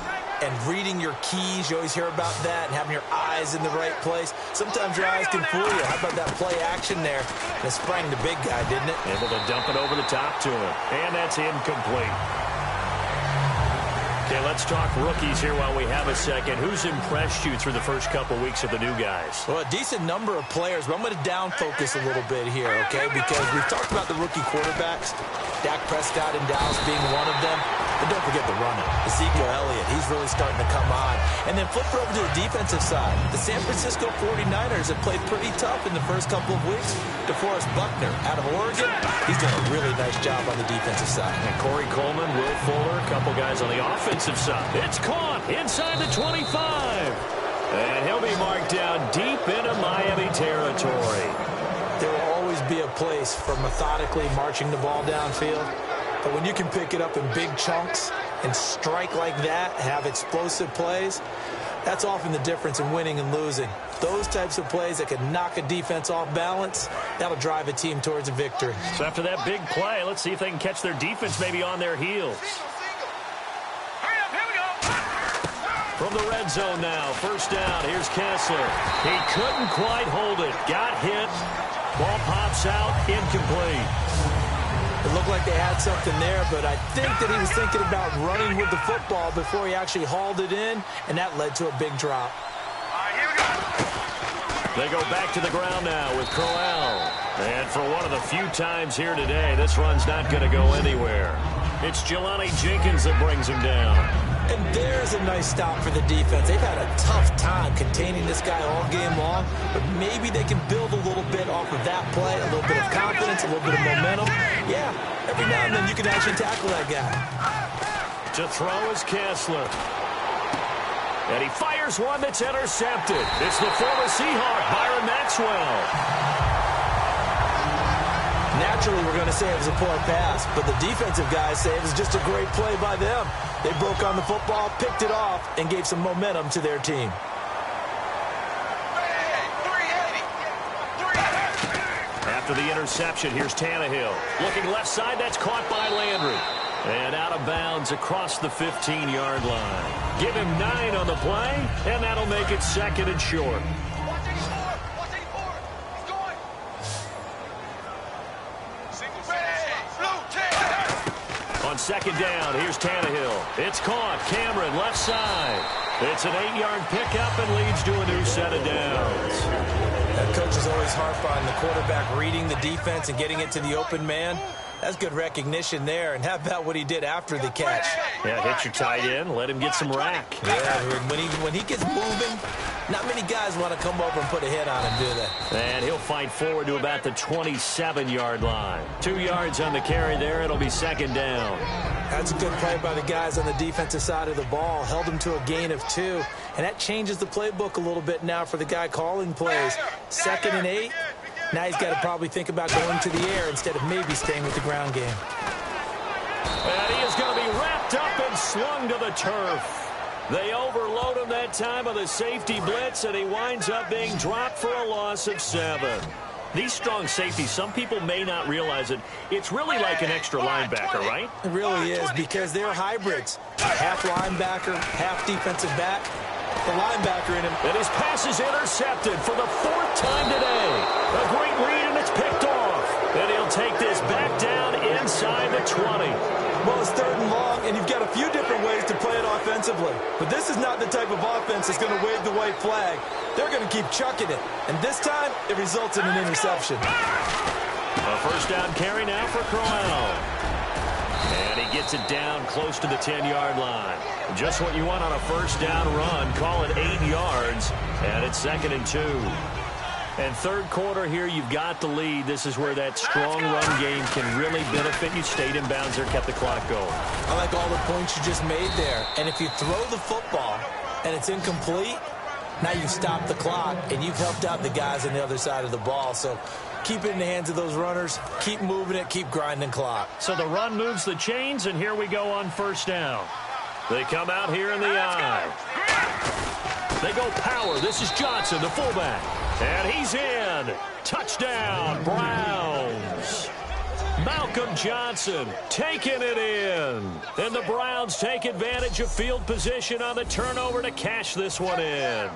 And reading your keys, you always hear about that, and having your eyes in the right place. Sometimes your eyes can fool you. How about that play action there? And it sprang the big guy, didn't it? Able to dump it over the top to him. And that's incomplete. Okay, let's talk rookies here while we have a second. Who's impressed you through the first couple weeks of the new guys? Well, a decent number of players, but I'm going to down focus a little bit here, okay? Because we've talked about the rookie quarterbacks, Dak Prescott in Dallas being one of them. But don't forget the runner, Ezekiel Elliott. He's really starting to come on. And then flip it over to the defensive side. The San Francisco 49ers have played pretty tough in the first couple of weeks. DeForest Buckner out of Oregon, he's done a really nice job on the defensive side. And Corey Coleman, Will Fuller, a couple guys on the offensive side. It's caught inside the 25. And he'll be marked down deep into Miami territory. There will always be a place for methodically marching the ball downfield. But when you can pick it up in big chunks and strike like that, have explosive plays, that's often the difference in winning and losing. Those types of plays that can knock a defense off balance, that'll drive a team towards a victory. So after that big play, let's see if they can catch their defense maybe on their heels. From the red zone now, 1st down, here's Kessler. He couldn't quite hold it. Got hit. Ball pops out, incomplete. It looked like they had something there, but I think that he was thinking about running with the football before he actually hauled it in, and that led to a big drop. They go back to the ground now with Crowell. And for one of the few times here today, this run's not going to go anywhere. It's Jelani Jenkins that brings him down. And there's a nice stop for the defense. They've had a tough time containing this guy all game long, but maybe they can build a little bit off of that play, a little bit of confidence, a little bit of momentum. Yeah, every now and then you can actually tackle that guy. To throw is Kessler. And he fires one that's intercepted. It's the former Seahawk, Byron Maxwell. Naturally, we're going to say it was a poor pass, but the defensive guys say it was just a great play by them. They broke on the football, picked it off, and gave some momentum to their team. After the interception, here's Tannehill. Looking left side, that's caught by Landry. And out of bounds across the 15-yard line. Give him 9 on the play, and that'll make it 2nd and short. on second down. Here's Tannehill. It's caught. Cameron, left side. It's an 8-yard pickup and leads to a new set of downs. That coach is always harp on the quarterback reading the defense and getting it to the open man. That's good recognition there. And how about what he did after the catch? Yeah, hit your tight end. Let him get some rack. Yeah, when he gets moving, not many guys want to come over and put a hit on him, do they? And he'll fight forward to about the 27-yard line. 2 yards on the carry there. It'll be second down. That's a good play by the guys on the defensive side of the ball. Held him to a gain of 2. And that changes the playbook a little bit now for the guy calling plays. 2nd and 8. Now he's got to probably think about going to the air instead of maybe staying with the ground game. And he is going to be wrapped up and slung to the turf. They overload him that time with a safety blitz, and he winds up being dropped for a loss of 7. These strong safeties, some people may not realize it. It's really like an extra linebacker, right? It really is, because they're hybrids. Half linebacker, half defensive back. The linebacker in him. And his pass is intercepted for the 4th time today. A great read, and it's picked off. And he'll take this back down inside the 20. Well, it's 3rd and long, and you've got a few different ways to play it offensively. But this is not the type of offense that's going to wave the white flag. They're going to keep chucking it. And this time, it results in an interception. A first down carry now for Crowell. And he gets it down close to the 10-yard line. Just what you want on a first down run. Call it 8 yards. And it's 2nd and 2. And 3rd quarter here, you've got the lead. This is where that strong run game can really benefit you. Stayed in bounds there, kept the clock going. I like all the points you just made there. And if you throw the football and it's incomplete, now you've stopped the clock and you've helped out the guys on the other side of the ball. So keep it in the hands of those runners. Keep moving it. Keep grinding clock. So the run moves the chains, and here we go on first down. They come out here in the eye. They go power. This is Johnson, the fullback. And he's in. Touchdown, Browns. Malcolm Johnson taking it in. And the Browns take advantage of field position on the turnover to cash this one in.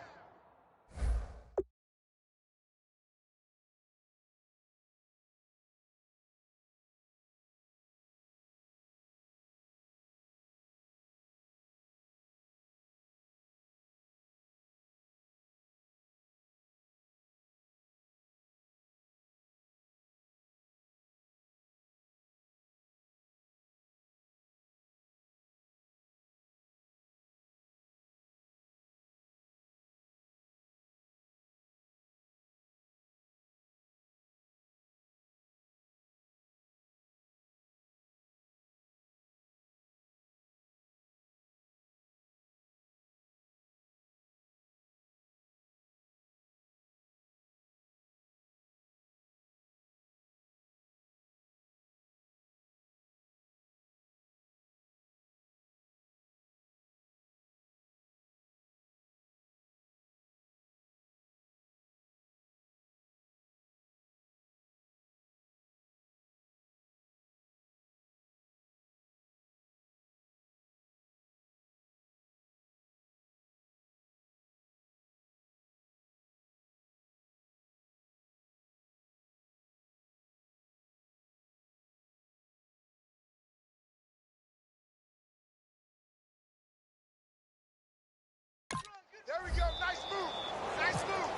There we go. Nice move. Nice move.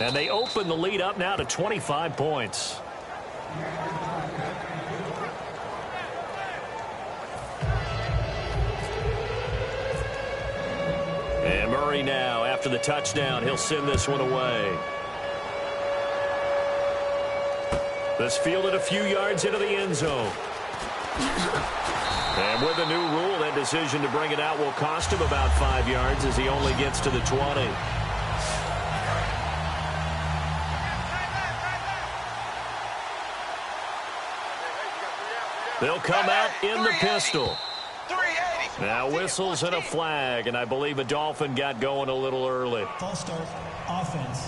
And they open the lead up now to 25 points. And Murray now, after the touchdown, he'll send this one away. This fielded a few yards into the end zone. And with the new rule, that decision to bring it out will cost him about 5 yards as he only gets to the 20. They'll come out in the pistol. Now whistles and a flag, and I believe a Dolphin got going a little early. False start, offense.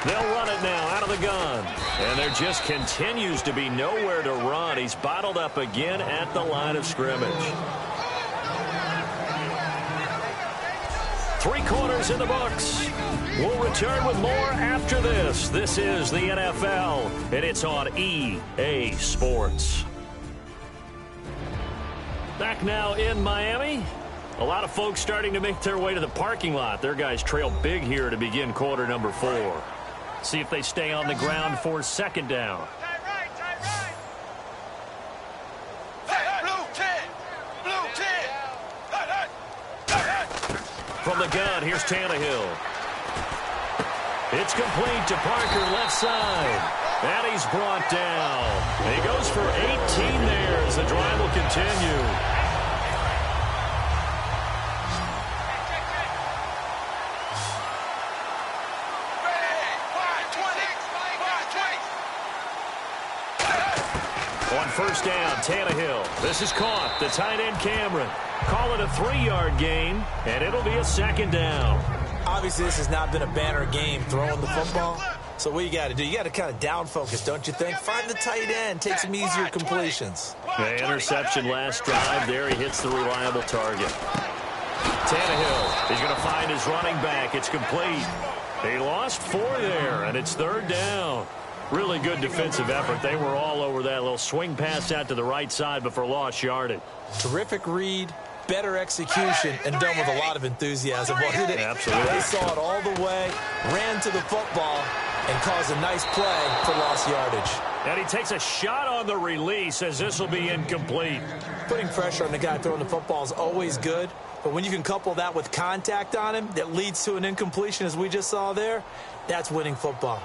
They'll run it now out of the gun. And there just continues to be nowhere to run. He's bottled up again at the line of scrimmage. 3 quarters in the books. We'll return with more after this. This is the NFL, and it's on EA Sports. Back now in Miami. A lot of folks starting to make their way to the parking lot. Their guys trail big here to begin quarter number 4. See if they stay on the ground for second down. From the gun, here's Tannehill. It's complete to Parker, left side. And he's brought down. And he goes for 18 there as the drive will continue. On first down, Tannehill. This is caught. The tight end, Cameron. Call it a 3-yard gain, and it'll be a second down. Obviously, this has not been a banner game throwing the football. So what you got to do, you got to kind of down focus, don't you think? Find the tight end, take some easier completions. The interception last drive. There he hits the reliable target. Tannehill, he's going to find his running back. It's complete. He lost 4 there, and it's third down. Really good defensive effort. They were all over that little swing pass out to the right side before lost yardage. Terrific read, better execution, and done with a lot of enthusiasm, wasn't it? Absolutely. They saw it all the way, ran to the football, and caused a nice play for lost yardage. And he takes a shot on the release as this will be incomplete. Putting pressure on the guy throwing the football is always good, but when you can couple that with contact on him that leads to an incompletion, as we just saw there, that's winning football.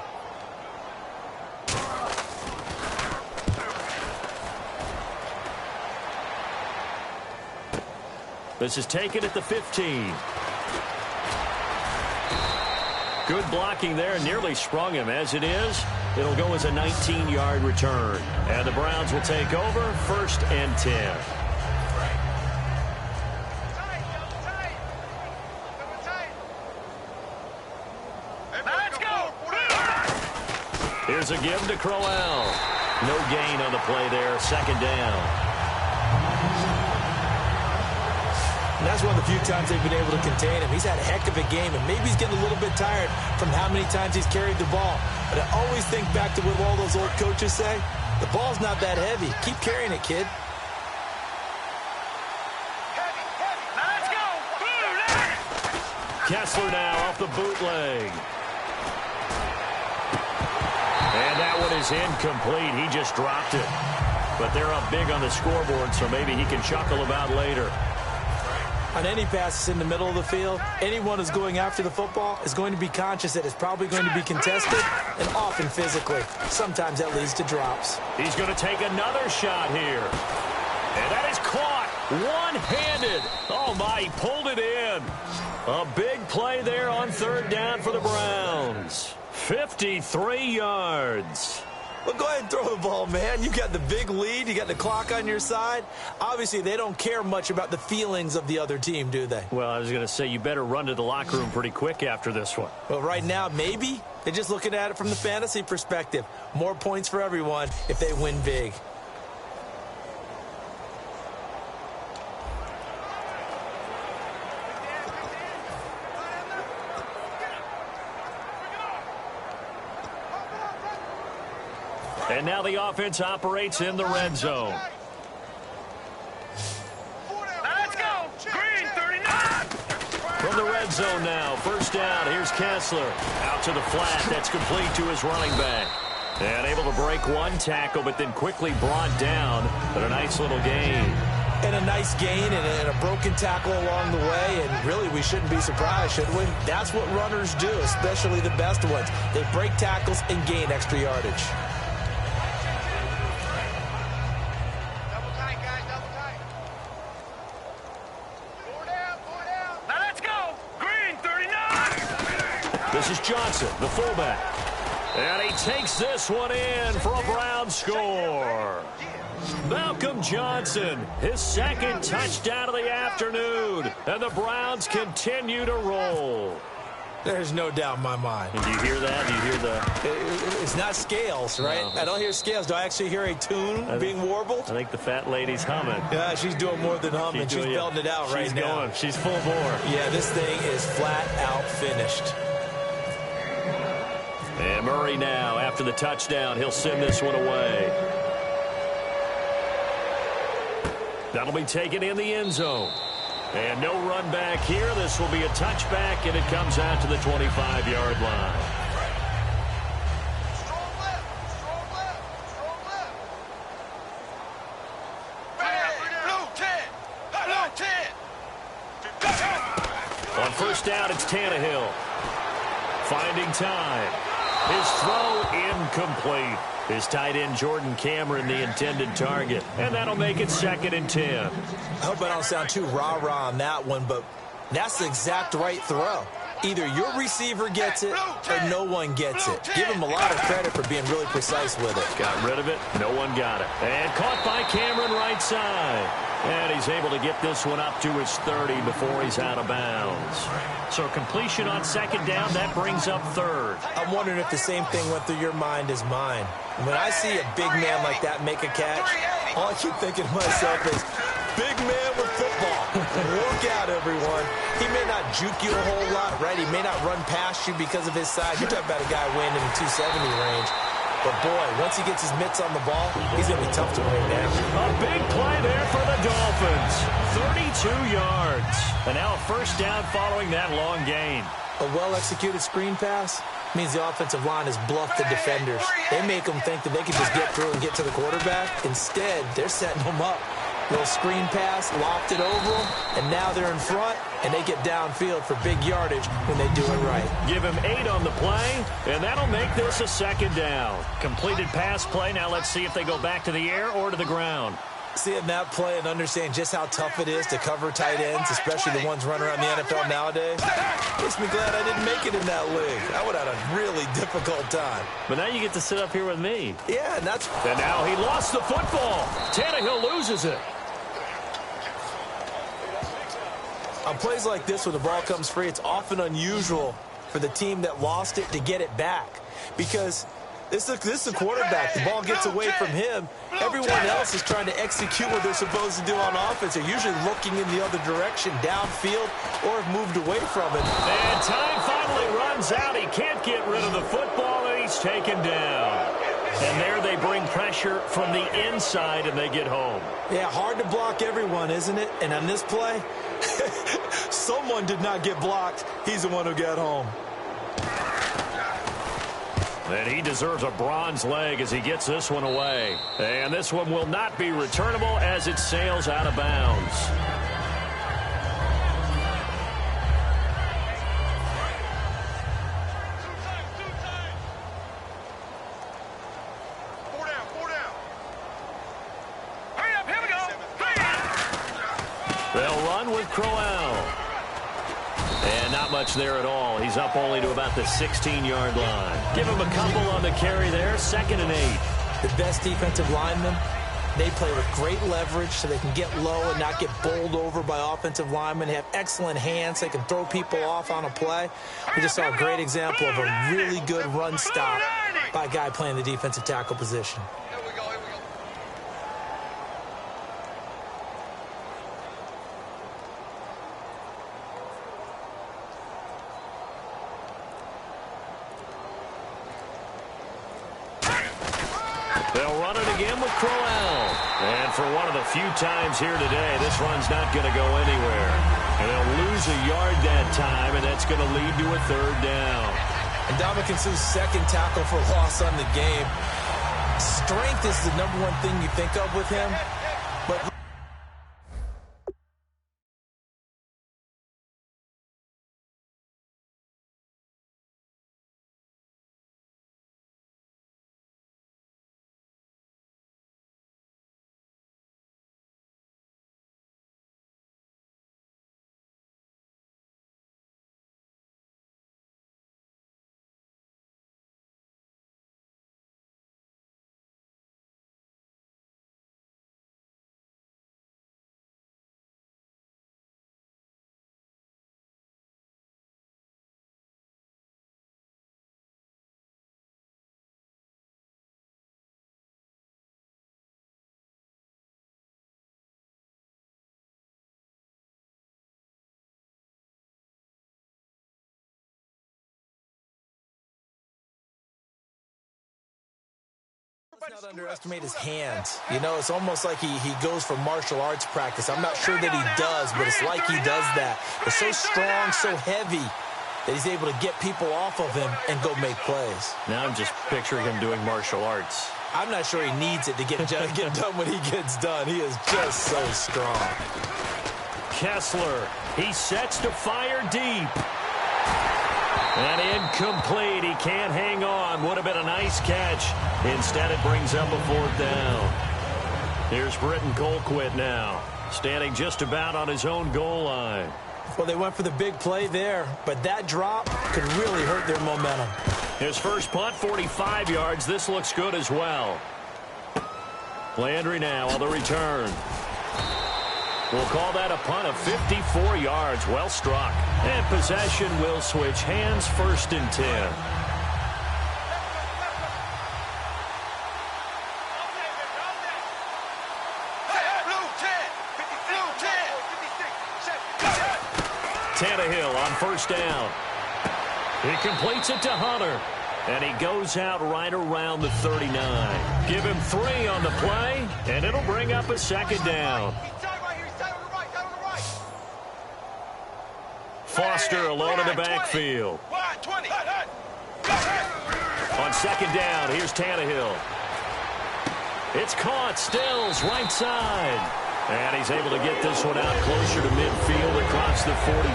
This is taken at the 15. Good blocking there. Nearly sprung him. As it is, it'll go as a 19-yard return. And the Browns will take over 1st and 10. Let's go. Here's a give to Crowell. No gain on the play there. Second down. And that's one of the few times they've been able to contain him. He's had a heck of a game, and maybe he's getting a little bit tired from how many times he's carried the ball. But I always think back to what all those old coaches say. The ball's not that heavy. Keep carrying it, kid. Let's go. Kessler now off the bootleg. And that one is incomplete. He just dropped it. But they're up big on the scoreboard, so maybe he can chuckle about later. On any passes in the middle of the field, anyone who's going after the football is going to be conscious that it's probably going to be contested and often physically. Sometimes that leads to drops. He's going to take another shot here. And that is caught one-handed. Oh, my, he pulled it in. A big play there on third down for the Browns. 53 yards. Well, go ahead and throw the ball, man. You got the big lead. You got the clock on your side. Obviously, they don't care much about the feelings of the other team, do they? Well, I was going to say, you better run to the locker room pretty quick after this one. Well, right now, maybe. They're just looking at it from the fantasy perspective. More points for everyone if they win big. And now the offense operates in the red zone. Let's go. Green 39. From the red zone now, first down, here's Kessler. Out to the flat, that's complete to his running back. And able to break one tackle, but then quickly brought down. But a nice little gain. And a nice gain and a broken tackle along the way. And really, we shouldn't be surprised, should we? That's what runners do, especially the best ones. They break tackles and gain extra yardage. This is Johnson, the fullback. And he takes this one in for a Brown score. Malcolm Johnson, his second touchdown of the afternoon. And the Browns continue to roll. There's no doubt in my mind. And do you hear that? Do you hear the... It's not scales, right? No. I don't hear scales. Do I actually hear a tune being warbled? I think the fat lady's humming. Yeah, she's doing more than humming. She's belting it out right now. She's going. She's full bore. Yeah, this thing is flat out finished. And Murray now, after the touchdown, he'll send this one away. That'll be taken in the end zone. And no run back here. This will be a touchback, and it comes out to the 25-yard line. Strong left. Strong left. Strong left. Blue 10. Blue 10. On first down, it's Tannehill. Finding time. His throw incomplete. His tight end, Jordan Cameron, the intended target. And that'll make it 2nd and 10. I hope I don't sound too rah-rah on that one, but that's the exact right throw. Either your receiver gets it or no one gets it. Give him a lot of credit for being really precise with it. Got rid of it. No one got it. And caught by Cameron right side. And he's able to get this one up to his 30 before he's out of bounds. So completion on 2nd down, that brings up 3rd. I'm wondering if the same thing went through your mind as mine. When I see a big man like that make a catch, all I keep thinking to myself is, big man with football. Look out, everyone. He may not juke you a whole lot, right? He may not run past you because of his size. You're talking about a guy weighing in the 270 range. But, boy, once he gets his mitts on the ball, he's going to be tough to bring down. A big play there for the Dolphins. 32 yards. And now a first down following that long gain. A well-executed screen pass means the offensive line has bluffed the defenders. They make them think that they can just get through and get to the quarterback. Instead, they're setting them up. Little screen pass, lopped it over them, and now they're in front, and they get downfield for big yardage when they do it right. Give him 8 on the play, and that'll make this a 2nd down. Completed pass play. Now let's see if they go back to the air or to the ground. Seeing that play and understanding just how tough it is to cover tight ends, especially the ones running around the NFL nowadays, makes me glad I didn't make it in that league. I would have had a really difficult time. But now you get to sit up here with me. Yeah, and that's... And now he lost the football. Tannehill loses it. On plays like this where the ball comes free, it's often unusual for the team that lost it to get it back. Because this is a quarterback. The ball gets away from him. Everyone else is trying to execute what they're supposed to do on offense. They're usually looking in the other direction, downfield, or have moved away from it. And time finally runs out. He can't get rid of the football, and he's taken down. And there they bring pressure from the inside, and they get home. Yeah, hard to block everyone, isn't it? And on this play, someone did not get blocked. He's the one who got home. And he deserves a bronze leg as he gets this one away. And this one will not be returnable as it sails out of bounds. They'll run with Crowell. And not much there at all. He's up only to about the 16-yard line. Give him a couple on the carry there. 2nd and 8. The best defensive linemen, they play with great leverage so they can get low and not get bowled over by offensive linemen. They have excellent hands. They can throw people off on a play. We just saw a great example of a really good run stop by a guy playing the defensive tackle position. They'll run it again with Crowell. And for one of the few times here today, this run's not going to go anywhere. And they'll lose a yard that time, and that's going to lead to a 3rd down. And Dominican Sue's 2nd tackle for loss on the game. Strength is the #1 thing you think of with him. But Let's not underestimate his hands. You know, it's almost like he goes for martial arts practice. I'm not sure that he does, but it's like he does that. He's so strong, so heavy, that he's able to get people off of him and go make plays. Now I'm just picturing him doing martial arts. I'm not sure he needs it to get done when he gets done. He is just so strong. Kessler, he sets to fire deep. And incomplete. He can't hang on. Would have been a nice catch. Instead, it brings up a 4th down. Here's Britton Colquitt now, standing just about on his own goal line. Well, they went for the big play there, but that drop could really hurt their momentum. His first punt, 45 yards. This looks good as well. Landry now on the return. We'll call that a punt of 54 yards. Well struck. And possession will switch hands, 1st and 10. Tannehill on 1st down. He completes it to Hunter. And he goes out right around the 39. Give him 3 on the play, and it'll bring up a 2nd down. Foster alone in the backfield. On 2nd down, here's Tannehill. It's caught. Stills right side. And he's able to get this one out closer to midfield across the 45.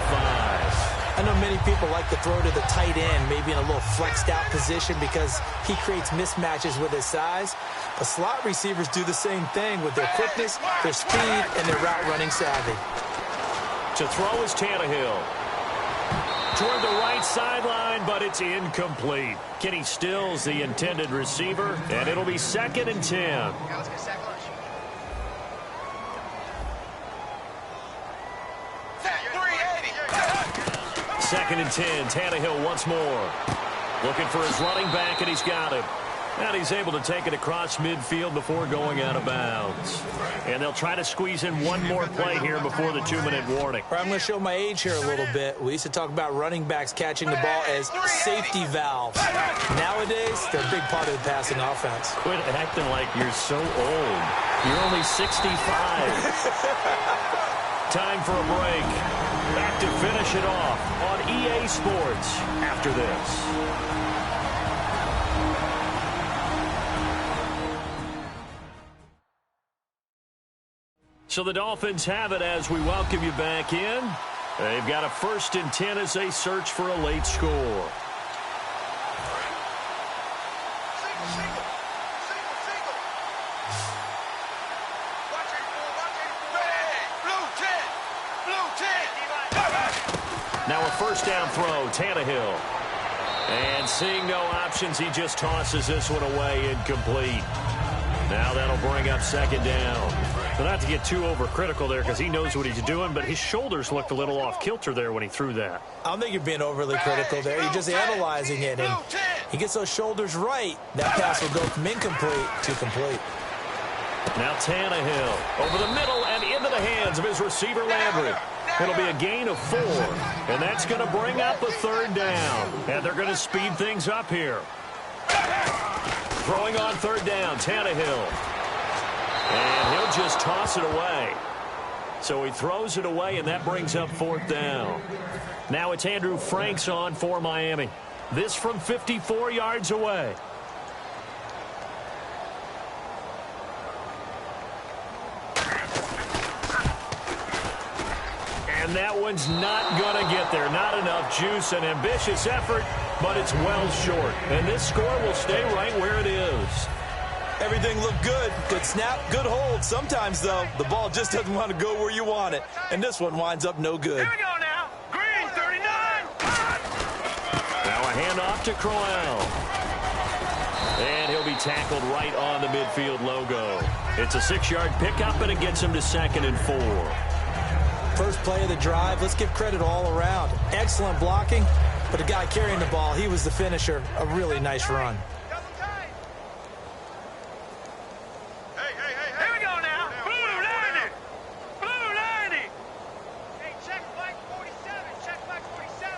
I know many people like to throw to the tight end, maybe in a little flexed out position because he creates mismatches with his size. But slot receivers do the same thing with their quickness, their speed, and their route running savvy. To throw is Tannehill. Toward the right sideline, but it's incomplete. Kenny Stills, the intended receiver, and it'll be 2nd and 10. 2nd and 10. Tannehill once more. Looking for his running back, and he's got him. And he's able to take it across midfield before going out of bounds. And they'll try to squeeze in one more play here before the 2-minute warning. I'm going to show my age here a little bit. We used to talk about running backs catching the ball as safety valves. Nowadays, they're a big part of the passing offense. Quit acting like you're so old. You're only 65. Time for a break. Back to finish it off on EA Sports after this. So the Dolphins have it as we welcome you back in. They've got a 1st and 10 as they search for a late score. Now a 1st down throw, Tannehill. And seeing no options, he just tosses this one away, incomplete. Now that'll bring up 2nd down. But not to get too overcritical there because he knows what he's doing, but his shoulders looked a little off kilter there when he threw that. I don't think you're being overly critical there. You're just analyzing it, and he gets those shoulders right. That pass will go from incomplete to complete. Now Tannehill over the middle and into the hands of his receiver Landry. It'll be a gain of 4, and that's going to bring up a 3rd down. And they're going to speed things up here. Throwing on 3rd down, Tannehill. And he'll just toss it away. So he throws it away, and that brings up 4th down. Now it's Andrew Franks on for Miami. This from 54 yards away. And that one's not going to get there. Not enough juice. An ambitious effort, but it's well short. And this score will stay right where it is. Everything looked good. Good snap, good hold. Sometimes, though, the ball just doesn't want to go where you want it. And this one winds up no good. Here we go now. Green, 39. Now a handoff to Crowell. And he'll be tackled right on the midfield logo. It's a 6-yard pickup, and it gets him to 2nd and 4. First play of the drive, let's give credit all around. Excellent blocking, but the guy carrying the ball, he was the finisher. A really nice run. Here we go now. Blue 90. Blue 90. Hey, check flag 47. Check flag 47.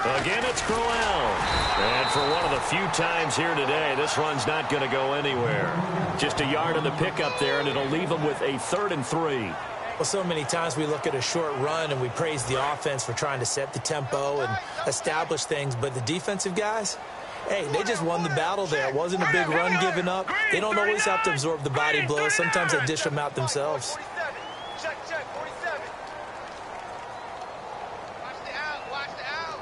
Again, it's Crowell. And for one of the few times here today, this run's not going to go anywhere. Just a yard on the pickup there, and it'll leave them with a 3rd and 3. Well, so many times we look at a short run and we praise the offense for trying to set the tempo and establish things, but the defensive guys, hey, they just won the battle there. It wasn't a big run given up. They don't always have to absorb the body blows. Sometimes they dish them out themselves. Check, 47. Watch the out, watch the out.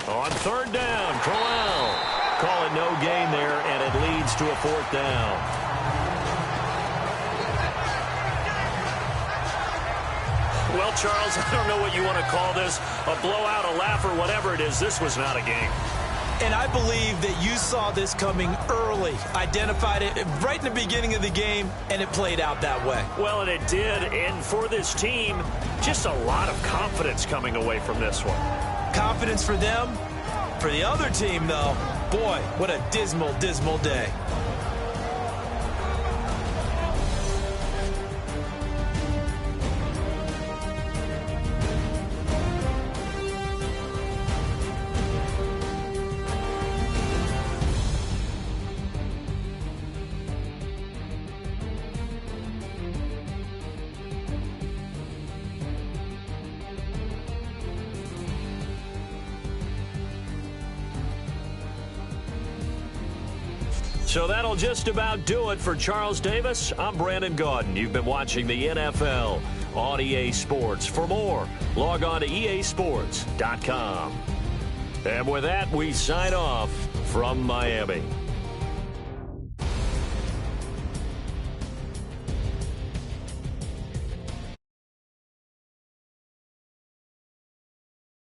On 3rd down, Crowell. Call it no gain there, and it leads to a 4th down. Well, Charles, I don't know what you want to call this, a blowout, a laugh, or whatever it is. This was not a game. And I believe that you saw this coming early, identified it right in the beginning of the game, and it played out that way. Well, and it did, and for this team, just a lot of confidence coming away from this one. Confidence for them. For the other team, though, boy, what a dismal, dismal day. So that'll just about do it for Charles Davis. I'm Brandon Gaudin. You've been watching the NFL on EA Sports. For more, log on to easports.com. And with that, we sign off from Miami.